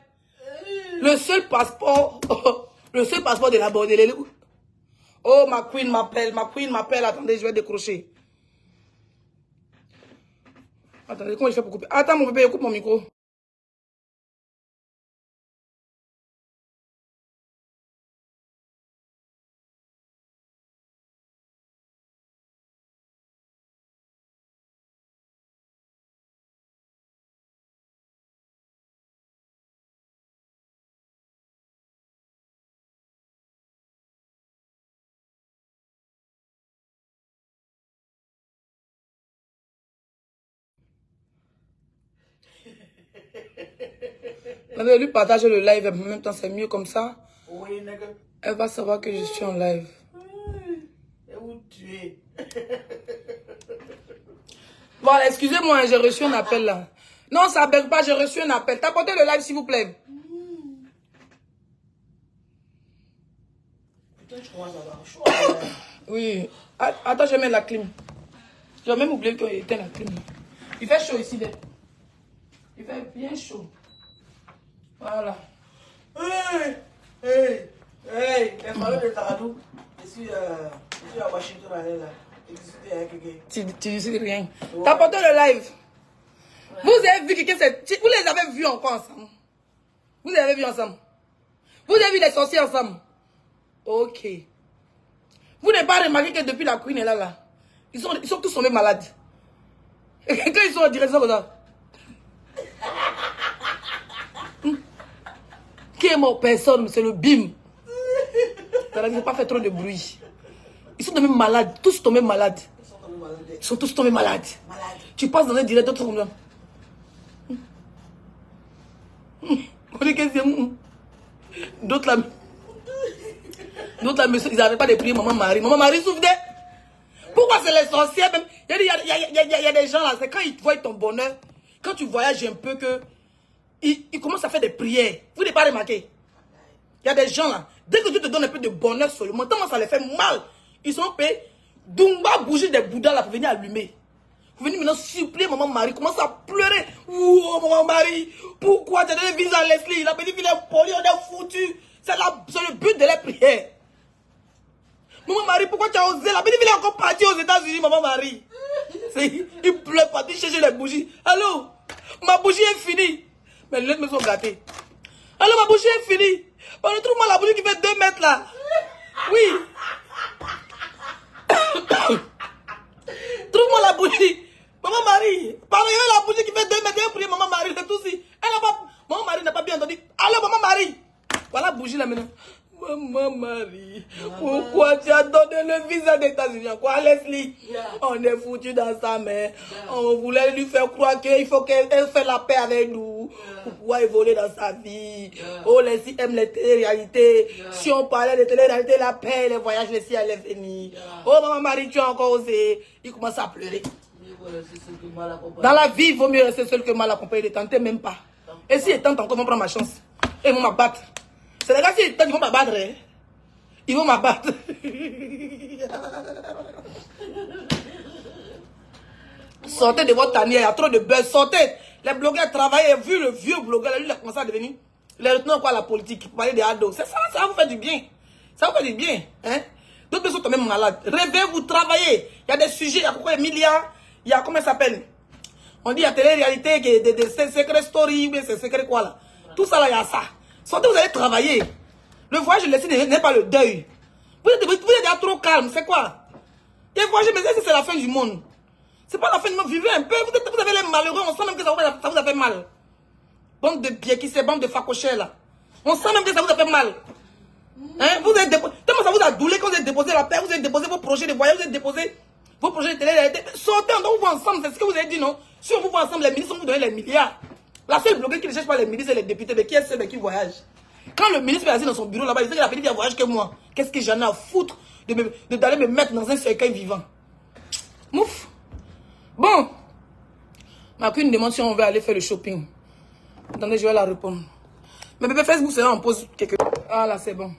Le seul passeport de la bordellerie. Oh, ma queen m'appelle, attendez, je vais décrocher. Attendez, comment je fais pour couper? Attends, mon bébé, coupe mon micro. Lui partager le live en même temps, c'est mieux comme ça. Oui, nègre. Elle va savoir que je suis en live. Et où tu es? Bon, excusez-moi, j'ai reçu un appel là. Non, ça bug pas, j'ai reçu un appel. Tapotez le live s'il vous plaît. Putain, je commence à avoir chaud. Oui. Attends, je vais mettre la clim. J'ai même oublié qu'il était la clim. Il fait chaud ici. Il fait bien chaud. Voilà. Hey, les parents de Zaradou, je suis à Washington, là. Tu dis rien. Ouais. Tapotez le live. Ouais. Vous avez vu quelqu'un, vous les avez vus encore ensemble? Vous les avez vus ensemble? Vous avez vu les sorciers ensemble? Ok. Vous n'avez pas remarqué que depuis la queen est là, ils sont tous tombés malades. Et quand ils sont en direction comme ça. Qui est mort? Personne, c'est le bim. Ça n'a pas fait trop de bruit. Ils sont tombés malades, tous tombés malades. Ils sont tous tombés malades. Tu passes dans un direct, d'autres comme ça. D'autres là, ils n'avaient pas de prier Maman Marie. Maman Marie souffre. Pourquoi c'est les sorciers même? Il y a des gens là, c'est quand ils voient ton bonheur, quand tu voyages un peu, que il commence à faire des prières. Vous n'avez pas remarqué? Il y a des gens là, dès que tu te donnes un peu de bonheur seulement, tellement ça les fait mal. Ils sont payés. Dumba bouger des bouddhas là pour venir allumer. Vous venez maintenant supplier maman Marie, commence à pleurer. Oh maman Marie, pourquoi tu as donné visa à Leslie? La petite fille est polie, on est foutu. C'est le but de la prière. Maman Marie, pourquoi tu as osé? La petite fille est encore partie aux États-Unis, maman Marie. Il pleure pas, il cherche les bougies. Allô, ma bougie est finie. Mais les lettres me sont gâtées. Allô, ma bougie est finie. Trouve-moi la bougie qui fait 2 mètres là. Oui. Trouve-moi la bougie. Maman Marie. Pareil, la bougie qui fait 2 mètres. Elle a prié maman Marie. C'est tout si. Maman Marie n'a pas bien entendu. Allô, maman Marie. Voilà la bougie là maintenant. Maman Marie, pourquoi tu as donné le visa des États-Unis? Quoi, Leslie? On est foutu dans sa main. On voulait lui faire croire qu'il faut qu'elle fasse la paix avec nous pour pouvoir évoluer dans sa vie. Oh, Leslie aime les télé-réalités. Si on parlait de télé-réalité, la paix, les voyages, Leslie allait venir. Oh, maman Marie, tu as encore osé. Il commence à pleurer. Dans la vie, il vaut mieux rester seul que mal accompagné. Ne tentez même pas. Et si ils tentent encore, ils vont prendre ma chance. Et ils vont m'abattre. C'est les gars, s'ils tentent, ils vont m'abattre. Hein? Ils vont m'abattre. Sortez de votre tanière, il y a trop de buzz. Sortez. Les blogueurs travaillent. Vu le vieux blogueur, lui, il a commencé à devenir les retenants quoi, la politique. Parler des ados. C'est ça, ça va vous faire du bien. Ça va vous faire du bien. Hein? D'autres personnes sont même malades. Rêvez, vous travaillez. Il y a des sujets, il y a pourquoi milliards. Il y a, comment ça s'appelle? On dit, il y a télé-réalité, des secrets story, ou bien c'est secret quoi là. Tout ça là, il y a ça. Sortez, vous allez travailler. Le voyage, laissez n'est pas le deuil. Vous êtes déjà trop calme, c'est quoi? Et voyager, mais c'est la fin du monde. C'est pas la fin du monde, vivez un peu. Vous avez les malheureux, on sent même que ça vous a fait mal. Bande de pieds qui c'est bande de facochers là. On sent même que ça vous a fait mal. Hein? Vous êtes déposé, tellement ça vous a doulé quand vous avez déposé la paix, vous avez déposé vos projets de voyage, vous avez déposé vos projets de télé. Sortez, on doit vous voir ensemble, c'est ce que vous avez dit, non? Si on vous voit ensemble, les ministres vont vous donner les milliards. La seule blogueuse qui ne cherche pas les ministres et les députés, mais qui est celle qui voyage. Quand le ministre est assis dans son bureau là-bas, il sait que la petite fille voyage que moi. Qu'est-ce que j'en ai à foutre d'aller me mettre dans un cercueil vivant? Mouf. Bon. Ma qu'une demande si on veut aller faire le shopping. Attendez, je vais la répondre. Mais bébé Facebook, c'est là, on pose quelque chose. Ah là, c'est bon.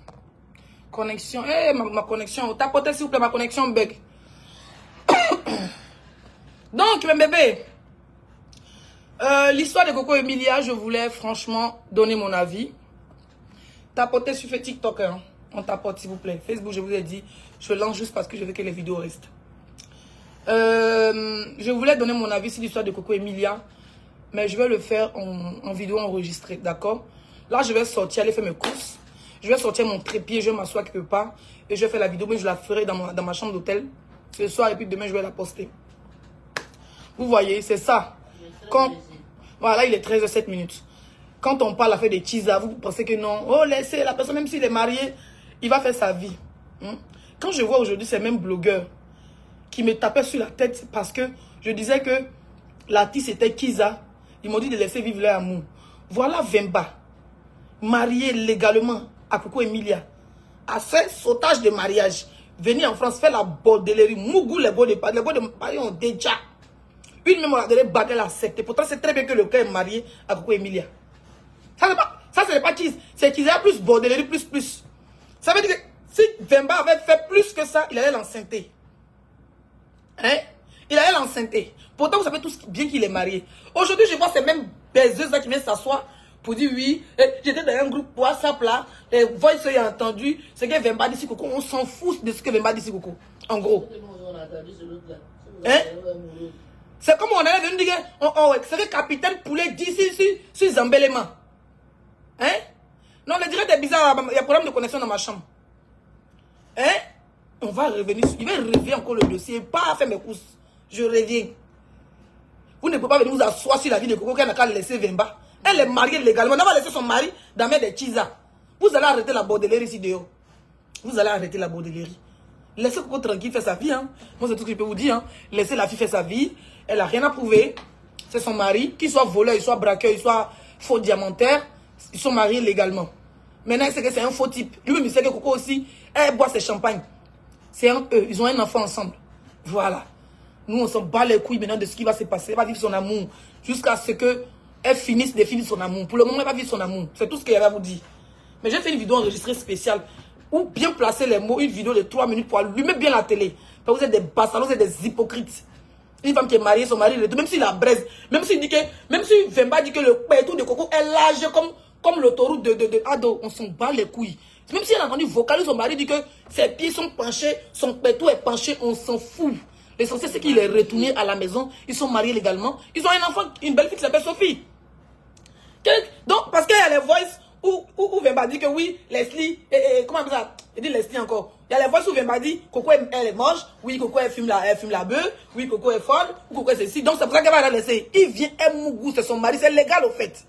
Connexion. Eh, ma connexion. Tapotez s'il vous plaît, ma connexion bug. Donc, mes bébés. L'histoire de Coco Emilia, je voulais franchement donner mon avis. Tapotez sur TikTok, hein. On tapote s'il vous plaît. Facebook, je vous ai dit, je lance juste parce que je veux que les vidéos restent. Je voulais donner mon avis sur l'histoire de Coco Emilia, mais je vais le faire en vidéo enregistrée, d'accord? Là, je vais sortir, aller faire mes courses. Je vais sortir mon trépied, je vais m'asseoir quelque part et je vais faire la vidéo, mais je la ferai dans ma chambre d'hôtel ce soir et puis demain, je vais la poster. Vous voyez, c'est ça. Voilà, il est 13h07. Quand on parle à faire des teasers, vous pensez que non. Oh, laissez la personne, même s'il est marié, il va faire sa vie. Quand je vois aujourd'hui ces mêmes blogueurs qui me tapaient sur la tête parce que je disais que l'artiste était Kiza, ils m'ont dit de laisser vivre leur amour. Voilà Vemba, marié légalement à Coco Emilia, a fait sautage de mariage, venir en France faire la bordellerie, Mougou les beaux de Paris ont déjà. Une même on a battu la secte. Pourtant, c'est très bien que le gars est marié à Coco Emilia. Ça, c'est pas Kiz. C'est Kiza plus bordellerie plus. Ça veut dire que si Vemba avait fait plus que ça, il allait l'enceinter. Hein? Il allait l'enceinter. Pourtant, vous savez tous bien qu'il est marié. Aujourd'hui, je vois ces mêmes baiseuses là qui viennent s'asseoir pour dire oui, j'étais dans un groupe WhatsApp là, les voix se ont entendu, ce que Vemba dit si Coco, on s'en fout de ce que Vemba dit si Coco. En gros. Hein? C'est comme on allait venir dire c'est que Capitaine Poulet dit sur Zambélément. Hein? Non, le direct est bizarre, il y a problème de connexion dans ma chambre. Hein? On va revenir, il va revenir encore le dossier, pas faire mes courses. Je reviens. Vous ne pouvez pas venir vous asseoir sur la vie de Coco qu'elle n'a qu'à laisser Vemba. Elle est mariée légalement. Elle va laisser son mari dans des teasers. Vous allez arrêter la bordellerie ici dehors. Vous allez arrêter la bordellerie. Laissez Coco tranquille faire sa vie. Hein. Moi, c'est tout ce que je peux vous dire. Hein. Laissez la fille faire sa vie. Elle n'a rien à prouver. C'est son mari. Qu'il soit voleur, il soit braqueur, il soit faux diamantaire. Ils sont mariés légalement. Maintenant, il sait que c'est un faux type. Lui-même, il sait que Coco aussi, elle boit ses champagnes. C'est un eux. Ils ont un enfant ensemble. Voilà. Nous, on s'en bat les couilles maintenant de ce qui va se passer. Elle va vivre son amour jusqu'à ce qu'elle finisse de vivre son amour. Pour le moment, elle va vivre son amour. C'est tout ce qu'elle va vous dire. Mais j'ai fait une vidéo enregistrée spéciale où bien placer les mots, une vidéo de 3 minutes pour allumer bien la télé. Parce que vous êtes des bastards, vous êtes des hypocrites. Une femme qui est mariée, son mari, même s'il la braise, même s'il dit que, même si Vemba dit que le pétou de Coco est large comme l'autoroute de Ado, on s'en bat les couilles. Même si elle a entendu vocaler son mari dit que ses pieds sont penchés, son pétou est penché, on s'en fout. L'essentiel, c'est qu'il est retourné à la maison. Ils sont mariés légalement. Ils ont un enfant, une belle fille qui s'appelle Sophie. Donc, parce qu'il y a les voices où Vemba dit que oui, Leslie, comment on appelle ça? Il dit Leslie encore. Il y a les voices où Vemba dit Coco elle est moche, oui, Coco elle fume la bœuf, oui, Coco est folle, ou Coco est ceci. Donc, c'est pour ça qu'elle va la laisser. Il vient, elle mougou, c'est son mari, c'est légal au fait.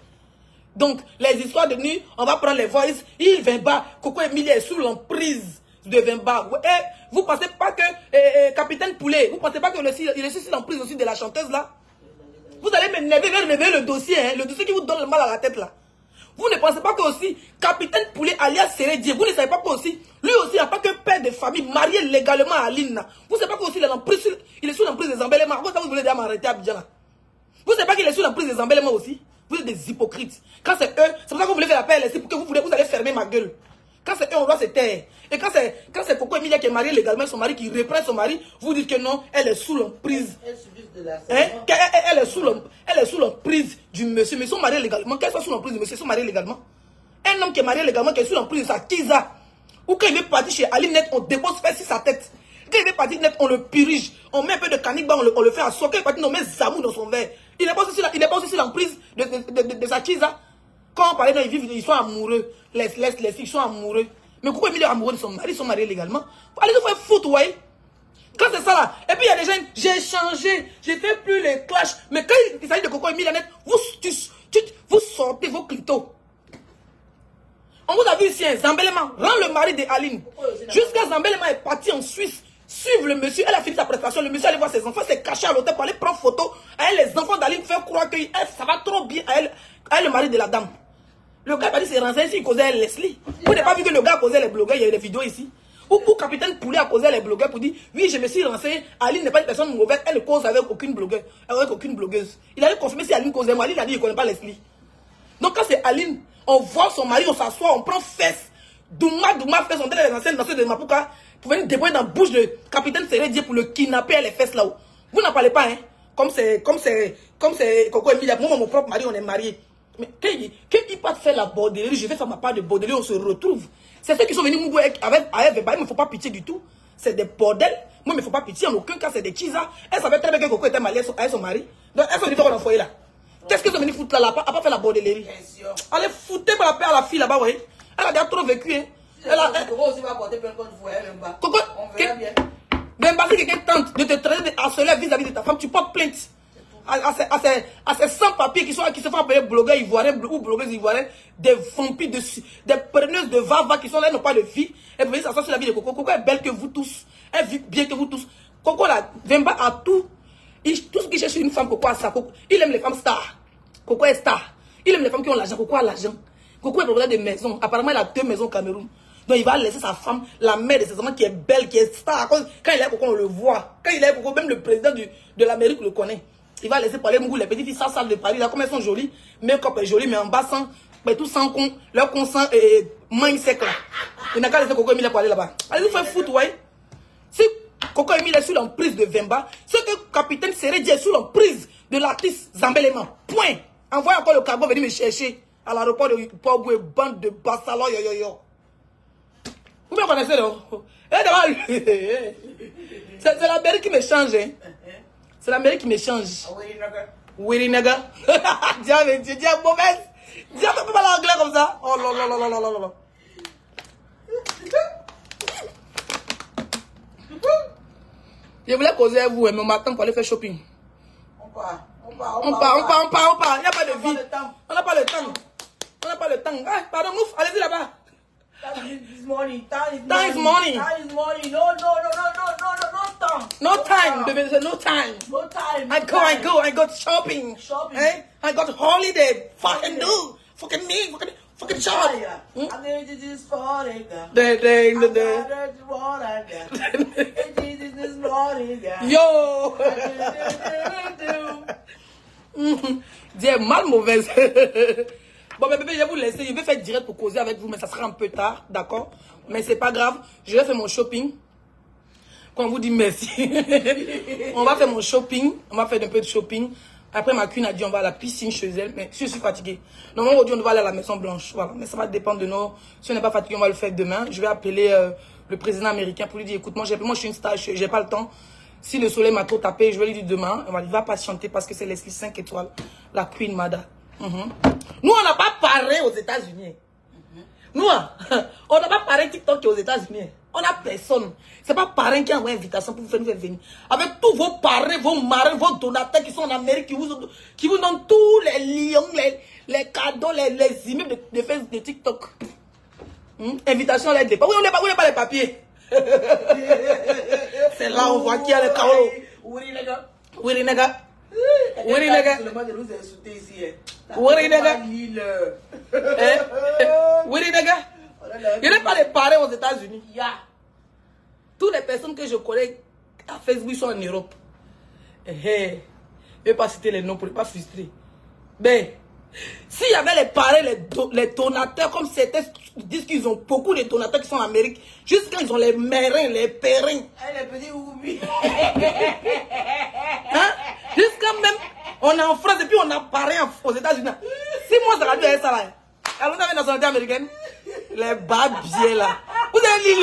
Donc, les histoires de nuit, on va prendre les voices. Il Vemba, Coco Emilie est sous l'emprise de Vemba. Et vous pensez pas que Capitaine Poulet, vous pensez pas qu'il est sous l'emprise aussi de la chanteuse là? Vous allez m'énerver, révéler le dossier, hein, le dossier qui vous donne le mal à la tête là. Vous ne pensez pas que aussi Capitaine Poulet alias Sérédier, vous ne savez pas que aussi, lui aussi en tant que père de famille marié légalement à Aline, vous ne savez pas que aussi il est sous l'emprise des embellements. Pourquoi vous voulez déjà m'arrêter à Abidjan là? Vous ne savez pas qu'il est sous l'emprise des embellements aussi? Vous êtes des hypocrites. Quand c'est eux, c'est pour ça que vous voulez faire la paix, pour que vous allez fermer ma gueule. Quand c'est eux, on doit se taire. Et quand c'est Coco Emilia qui est mariée légalement, son mari qui reprend son mari, vous dites que non, elle est sous l'emprise. Elle est sous l'emprise du monsieur. Mais ils sont mariés légalement. Qu'elle soit sous l'emprise du monsieur, ils sont mariés légalement. Un homme qui est marié légalement, qui est sous l'emprise de sa Kiza. Ou quand il veut partir chez Ali Net, on dépose faire sur sa tête. Quand il veut partir Net, on le purige. On met un peu de canicba, on le fait à soi. Quand il partit, on met Zamou dans son verre. Il n'est pas aussi sous l'emprise de sa Kiza. Quand on parlait, ils sont amoureux. Les filles sont amoureux. Mais pourquoi Emilie est amoureux de son mari? Ils sont mariés légalement. Allez vous faire foutre, ouais. Quand c'est ça là. Et puis il y a des gens, j'ai changé. J'ai fait plus les clashs. Mais quand il s'agit de Coco Emilie Net, vous sortez vos clitos. On vous a vu ici, un Zambelema rend le mari de Aline. Jusqu'à Zambelema est parti en Suisse. Suivre le monsieur. Elle a fini sa prestation. Le monsieur allait voir ses enfants, s'est caché à l'hôtel pour aller prendre photo. À elle, les enfants d'Aline faire croire que ça va trop bien à elle, le mari de la dame. Le gars a dit c'est renseigné s'il causait Leslie. Vous n'avez pas vu que le gars causait les blogueurs, il y a des vidéos ici. Ou Capitaine Poulet a causé les blogueurs pour dire oui, je me suis renseigné, Aline n'est pas une personne mauvaise, elle ne cause avec aucune blogueuse. Il allait confirmer si Aline causait moi. Aline a dit il ne connaît pas Leslie. Donc quand c'est Aline, on voit son mari, on s'assoit, on prend fesse. Douma fait son les anciennes danseuses de Mapuka pour venir débrouiller dans la bouche de Capitaine Sérédier pour le kidnapper les fesses là-haut. Vous n'en parlez pas, hein. Comme c'est Coco Emilia, moi mon propre mari, on est mariés. Mais quand il part faire la bordellerie, je vais faire ma part de bordellerie, on se retrouve. C'est ceux qui sont venus nous avec Vemba, il ne me faut pas pitié du tout. C'est des bordels. Moi, il ne me faut pas pitié. En aucun cas, c'est des chisa. Elle savait très bien que Coco était mariée avec son mari. Donc, elles sont venues faire un foyer là. Qu'est-ce qu'ils sont venus foutre là? Elle n'a pas fait la bordellerie. Allez, foutez par la paix à la fille là-bas, oui. Elle a déjà trop vécu, hein. Coco aussi va porter plainte contre vous, Vemba. Coco, on verra bien. Vemba, si quelqu'un tente de te traiter de harceleur vis-à-vis de ta femme, tu portes plainte. À ces sans-papiers qui se font appeler blogueurs ivoiriens ou blogueuses ivoiriennes, des vampires, des preneuses de vava qui sont là, n'ont pas de vie. Et puis ça sur la vie de Coco. Coco est belle que vous tous. Elle vit bien que vous tous. Coco là, Vemba a tout. Tout ce qui cherche une femme, Coco a ça. Il aime les femmes stars. Coco est star. Il aime les femmes qui ont l'argent. Coco a l'argent. Coco est propriétaire de maisons. Apparemment, il a 2 maisons au Cameroun. Donc il va laisser sa femme, la mère de ses enfants qui est belle, qui est star. Quand il est Coco, on le voit. Quand il est Coco, même le président de l'Amérique le connaît. Il va laisser parler Mougou, les petites filles sales de Paris, là, comme elles sont jolies. Make-up est joli, mais en bas, mais tout sans con, leur consent est main sec là. Il n'a qu'à laisser Coco Emilie parler là-bas. Allez vous faire foutre, ouais. Si Coco Emilie est sous l'emprise de Vemba, c'est que Capitaine Sérédier est sous l'emprise de l'artiste Zambelema. Point. Envoyez encore le cargo venir me chercher à l'aéroport de Port-Boué, bande de bassalons, yo. Vous me connaissez, non? C'est l'Amérique qui me change, hein. C'est l'Amérique qui me change. Oui, naga. Diable, diable mauvaise. Diable, peut pas l'anglais comme ça. Oh là. Je voulais causer avec vous, mais on m'attend pour aller faire shopping. On part. Il n'y a pas de vie. On n'a pas le temps. Ah, pardon, ouf, allez-y là-bas. Time is money. Time is money. No time, baby. There's no time. No time. I go shopping. Eh? I got holiday. Fucking do. Fucking me. Fucking shop. I'm going to this for it. The I got what I got. Yo. Dis mal mauvaise. Bon, mais bébé, je vais vous laisser. Je vais faire direct pour causer avec vous, mais ça sera un peu tard, d'accord? Mais c'est pas grave. Je vais faire mon shopping. Quand on vous dit merci, on va faire mon shopping. On va faire un peu de shopping. Après, ma queen a dit on va à la piscine chez elle. Mais je suis fatiguée. Normalement, aujourd'hui, on va aller à la Maison Blanche. Voilà. Mais ça va dépendre de nous. Si on n'est pas fatigué, on va le faire demain. Je vais appeler le président américain pour lui dire écoute, moi, je suis une star, j'ai pas le temps. Si le soleil m'a trop tapé, je vais lui dire demain. Il va patienter parce que c'est Leslie 5 étoiles. La queen Mada. Nous, on n'a pas parlé aux États-Unis. Nous, on n'a pas parlé TikTok aux États-Unis. On n'a personne. C'est pas parrain qui a envoyé invitation pour vous faire venir. Avec tous vos parrains, vos marins, vos donateurs qui sont en Amérique, qui vous donnent tous les lions, les cadeaux, les immeubles de TikTok. Invitation, là, pas. Oui, on n'est pas les papiers. C'est là on voit qu'il y a le chaos. Oui, les gars. Oui, les gars. Oui, les gars. Oui, les gars. Oui, les gars. Il n'y a pas les parrains aux États-Unis. Toutes les personnes que je connais à Facebook sont en Europe. Je ne vais pas citer les noms pour ne pas frustrer. Mais, s'il y avait les parrains, les donateurs, comme certains disent qu'ils ont beaucoup de donateurs qui sont en Amérique, juste quand ils ont les mérins, les périns. Les petits oublis. Hein? Jusqu'à même, on est en France et puis on a parrain aux États-Unis. Si moi, ça va dire ça là. Alors, vous avez une nationalité américaine? Les babiers là. Vous avez lu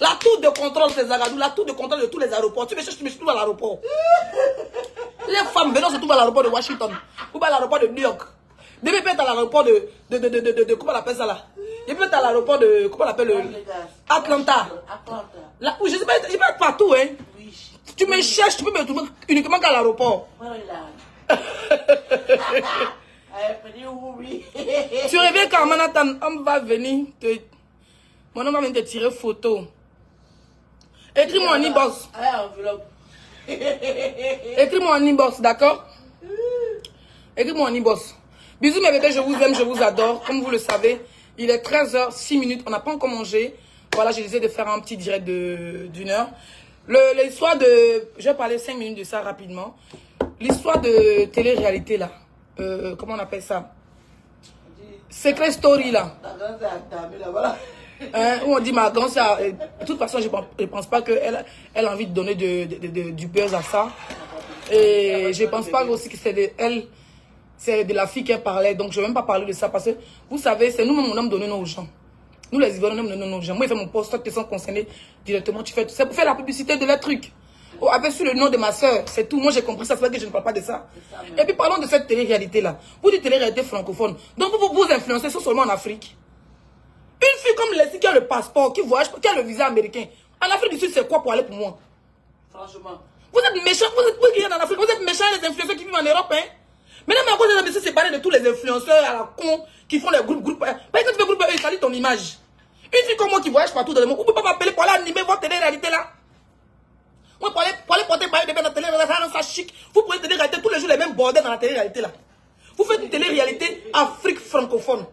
la tour de contrôle, c'est Zagadou, la tour de contrôle de tous les aéroports. Tu me cherches, tu me trouves à l'aéroport. Les femmes, venons se trouver à l'aéroport de Washington, ou à l'aéroport de New York. Depuis peut être à l'aéroport de comment on appelle ça là? Depuis peut être à l'aéroport de, comment on appelle Atlanta. Là, je sais pas, je peux être partout, hein. Oui. Tu me cherches, tu peux me trouver uniquement qu'à l'aéroport. Tu reviens quand Manhattan, on va venir te... Mon homme va venir te tirer photo. Écris-moi en inbox. Écris-moi en inbox, d'accord? Écris-moi en inbox. Bisous mes bébés, je vous aime, je vous adore. Comme vous le savez, il est 13h06. On n'a pas encore mangé. Voilà, j'ai décidé de faire un petit direct d'une heure. L'histoire de... Je vais parler 5 minutes de ça rapidement. L'histoire de télé-réalité là. Comment on appelle ça? Secret Story là. Où on dit ma grande sœur, de toute façon je pense pas qu'elle a envie de donner du buzz à ça. Et je pense pas aussi que c'est de elle, c'est de la fille qui parlait. Donc je vais même pas parler de ça parce que vous savez, c'est nous-mêmes on aime donner nos gens. Nous les Ivoiriens on aime donner nos gens. Moi je fais mon post, toi qui sont concernés directement, tu fais tout ça pour faire la publicité de leur truc. Oh, avec sur le nom de ma soeur, c'est tout. Moi j'ai compris ça, c'est vrai que je ne parle pas de ça. Et puis parlons de cette télé-réalité là. Vous dites télé-réalité francophone. Donc vous influencez seulement en Afrique. Une fille comme Leslie qui a le passeport, qui voyage, qui a le visa américain. En Afrique du Sud, c'est quoi pour aller pour moi? Franchement. Vous êtes méchants, vous êtes en Afrique, vous êtes méchants les influenceurs qui vivent en Europe, hein? Maintenant, à cause de ça, c'est séparé de tous les influenceurs à la con qui font les groupes. Parce que quand tu fais groupe, ils salissent ton image. Une fille comme moi qui voyage partout dans le monde, vous ne pouvez pas m'appeler pour aller animer votre télé-réalité là? Moi, pour aller porter bail de dans la télé-réalité, ça chic. Vous pouvez télé-réalité tous les jours les mêmes bordels dans la télé-réalité là. Vous faites une télé-réalité Afrique francophone.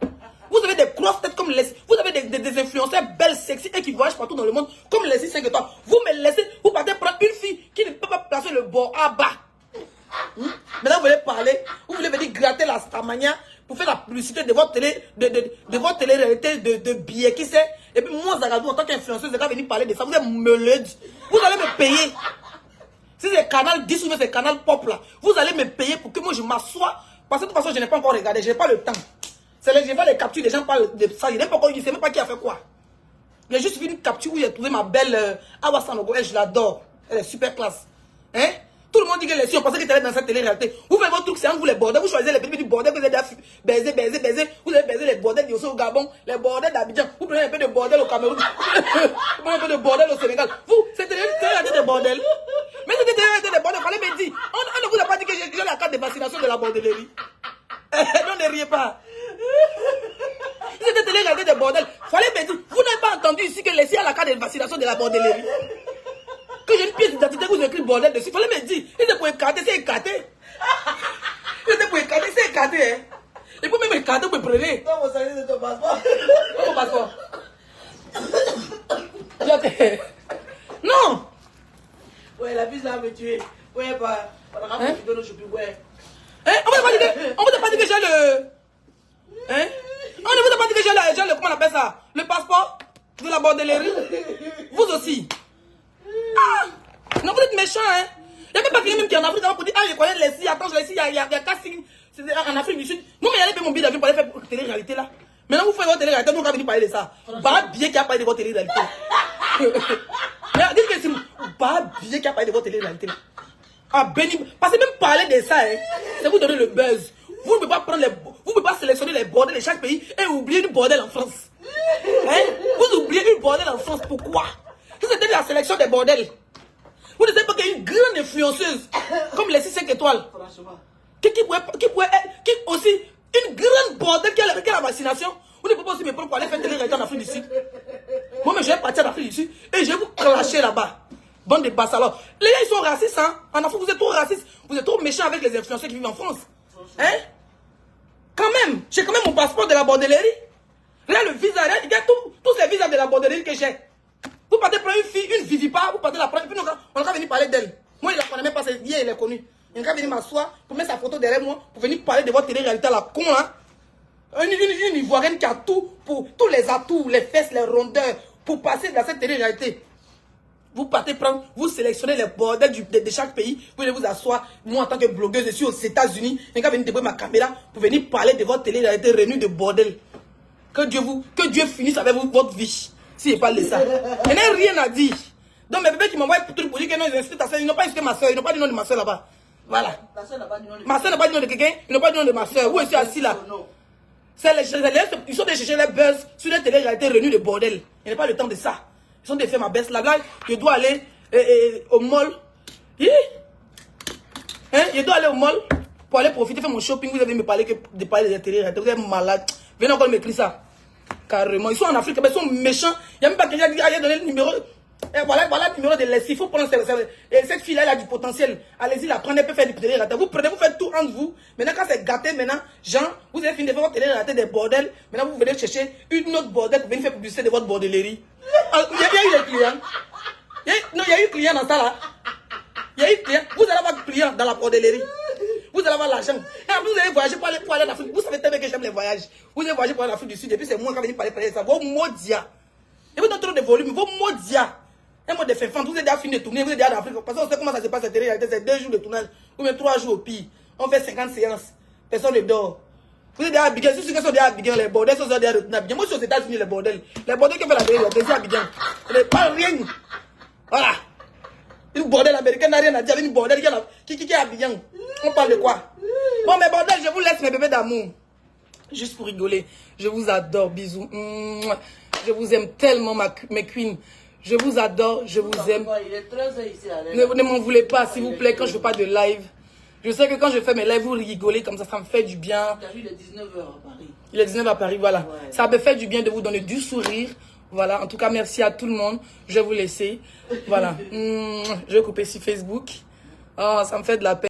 Vous avez des grosses têtes comme les... Vous avez des influenceurs belles, sexy et qui voyagent partout dans le monde comme les 5 étoiles. Vous me laissez, vous partez prendre une fille qui ne peut pas placer le bord à bas. Maintenant, vous voulez parler, vous voulez venir gratter la Starmania pour faire la publicité de votre télé, de votre télé-réalité de billets, qui sait. Et puis moi, Zagadou, en tant qu'influenceuse, je vais venir parler de ça. Vous êtes meuleuse. Vous allez me payer. Si c'est canal 10 ou c'est canal pop là, vous allez me payer pour que moi je m'assoie. Parce que de toute façon, je n'ai pas encore regardé, je n'ai pas le temps. Je vois les captures, les gens parlent de ça. Je n'ai pas encore, je ne sais même pas qui a fait quoi. J'ai juste vu une capture où j'ai trouvé ma belle Awa Sanogo. Elle, je l'adore. Elle est super classe. Hein? Tout le monde dit que les filles, on pensait que tu allais dans cette télé-réalité. Vous faites votre truc, c'est entre vous les bordels. Vous choisissez les petits bordels que vous avez baiser. Vous allez baiser les bordels d'Yosso au Gabon, les bordels d'Abidjan. Vous prenez un peu de bordel au Cameroun. Vous prenez un peu de bordel au Sénégal. Vous, c'est télé-réalité des bordels. Mais c'était télé-réalité des bordels. Fallait me dire. On ne vous a pas dit que j'ai la carte de vaccination de la bordellerie. Non, ne riez pas. C'était télé-réalité des bordels. Fallait me dire. Vous n'avez pas entendu ici que les filles a la carte de vaccination de la bordellerie. Que j'ai une pièce d'identité où j'écris bordel dessus. Fallait me dire. Il était pour écarter, c'est écarté. Il était pour écarter, c'est écarté. Hein. Et pour même écarter, vous me prenez. Non, vous savez de ton passeport. Ton passeport. Non. Ouais, la vie, ça va me tuer. Ouais, bah, on aura pas de nos shopping, ouais. Hein? On vous a pas dit que j'ai le... Hein? On ne vous a pas dit que j'ai le... Comment on appelle ça? Le passeport de la bordellerie. Vous aussi. Ah! Non, vous êtes méchants, hein? Il n'y a même pas quelqu'un qui est en Afrique pour dire, ah, je connais les signes. Attends, je vais ici, il y a 4 signes. C'est en Afrique du Sud. Non, mais il y a payer mon billet d'avion pour aller faire télé-réalité là. Maintenant, vous faites votre télé-réalité, nous, on va venir parler de ça. Pas bien qui a parlé de votre télé-réalité. Mais dites que c'est pas bien qui a parlé de votre télé-réalité là. Ah, béni. Parce que même parler de ça, hein, c'est vous donner le buzz. Vous ne pouvez pas prendre vous ne pouvez pas sélectionner les bordels de chaque pays et oublier une bordel en France. Hein? Vous oubliez une bordel en France, pourquoi? Si c'était la sélection des bordels. Vous ne savez pas qu'il y a une grande influenceuse comme les 6-5 étoiles. Franchement. Qui aussi une grande bordel qui a la vaccination. Vous ne pouvez pas aussi me prendre pour aller faire télé-réalité en Afrique du Sud. Moi-même, je vais partir en Afrique du Sud et je vais vous clasher là-bas. Bande de bassalors. Les gars, ils sont racistes, hein. En Afrique, vous êtes trop racistes. Vous êtes trop méchants avec les influenceurs qui vivent en France. Hein? Quand même, j'ai quand même mon passeport de la bordellerie. Regarde le visa, regarde tous les visas de la bordellerie que j'ai. Vous partez prendre une fille, une Vivipa, vous partez la prendre, puis on va venir parler d'elle. Moi, il ne la connaît même pas, c'est hier, il est connu. Il va venir m'asseoir pour mettre sa photo derrière moi, pour venir parler de votre télé-réalité à la con, hein. Une Ivoirienne qui a tout, pour tous les atouts, les fesses, les rondeurs, pour passer dans cette télé-réalité. Vous partez prendre, vous sélectionnez les bordels de chaque pays, vous allez vous asseoir. Moi, en tant que blogueuse, je suis aux États-Unis. Je vais venir débrouiller ma caméra pour venir parler de votre télé-réalité réunie de bordel. Que Dieu finisse avec votre vie. Si je parle de ça. Je n'ai rien à dire. Donc, mes bébés qui m'envoient pour dire que non, ils ont inscrit ta soeur, ils n'ont pas inscrit ma soeur, ils n'ont pas dit le nom de ma soeur là-bas. Voilà. Ma soeur n'a pas dit le nom de quelqu'un, ils n'ont pas dit le nom de ma soeur. Où est-ce que je suis assis là? Ils sont allés chercher les buzz sur les télé-réalités réunies de bordel. Il n'y a pas le temps de ça. Ils sont des faits ma baisse là. Là, je dois aller au mall. Hein? Je dois aller au mall pour aller profiter, faire mon shopping. Vous allez me parler de parler des télé-réalités. Vous êtes malade. Venez encore m'écrire ça. Carrément. Ils sont en Afrique, mais ils sont méchants. Il n'y a même pas quelqu'un qui a donné le numéro. Et voilà le numéro de l'ESI. Il faut prendre cette fille-là, elle a du potentiel. Allez-y, la prenez, elle peut faire du télé-réalité. Vous prenez, vous faites tout entre vous. Maintenant, quand c'est gâté, maintenant, Jean, vous avez fini de faire votre télé-réalité des bordels. Maintenant, vous venez chercher une autre bordel pour venir faire publicité de votre bordellerie. Il y a eu des clients. Non, il y a eu client dans ça là. Il y a eu client. Vous allez avoir client dans la bordellerie. Vous allez avoir l'argent. Vous allez voyager pour aller en Afrique. Vous savez très bien que j'aime les voyages. Vous allez voyager pour aller en Afrique du Sud. Et puis c'est moi qui vais venir parler de ça. Vos maudia. Et vous donnez trop de volume. Vos maudia. Un mot de fait fan. Vous êtes déjà fini de tourner. Vous êtes déjà en Afrique. Parce qu'on sait comment ça se passe cette télé-réalité. C'est 2 jours de tournage. Ou même 3 jours au pire. On fait 50 séances. Personne ne dort. Vous êtes déjà à Abidjan. Si ceux qui sont déjà à Abidjan, les bordels sont déjà à Abidjan. Moi, je suis aux États-Unis, les bordels. Les bordels qui font la télé-réalité, c'est à Abidjan. Ce n'est pas rien. Voilà. Une bordel américaine n'a rien à dire avec une bordel qui est à Abidjan. On parle de quoi? Bon, mes bordels, je vous laisse mes bébés d'amour. Juste pour rigoler. Je vous adore. Bisous. Je vous aime tellement, mes queens. Je vous adore. Je vous aime. Il est 13 h ici. Ne m'en voulez pas, s'il vous plaît, quand je ne fais pas de live. Je sais que quand je fais mes lives, vous rigolez comme ça me fait du bien. Il est 19 h à Paris. Il est 19 h à Paris, voilà. Ouais. Ça me fait du bien de vous donner du sourire. Voilà, en tout cas, merci à tout le monde. Je vais vous laisser. Voilà. Je vais couper sur Facebook. Oh, ça me fait de la peine.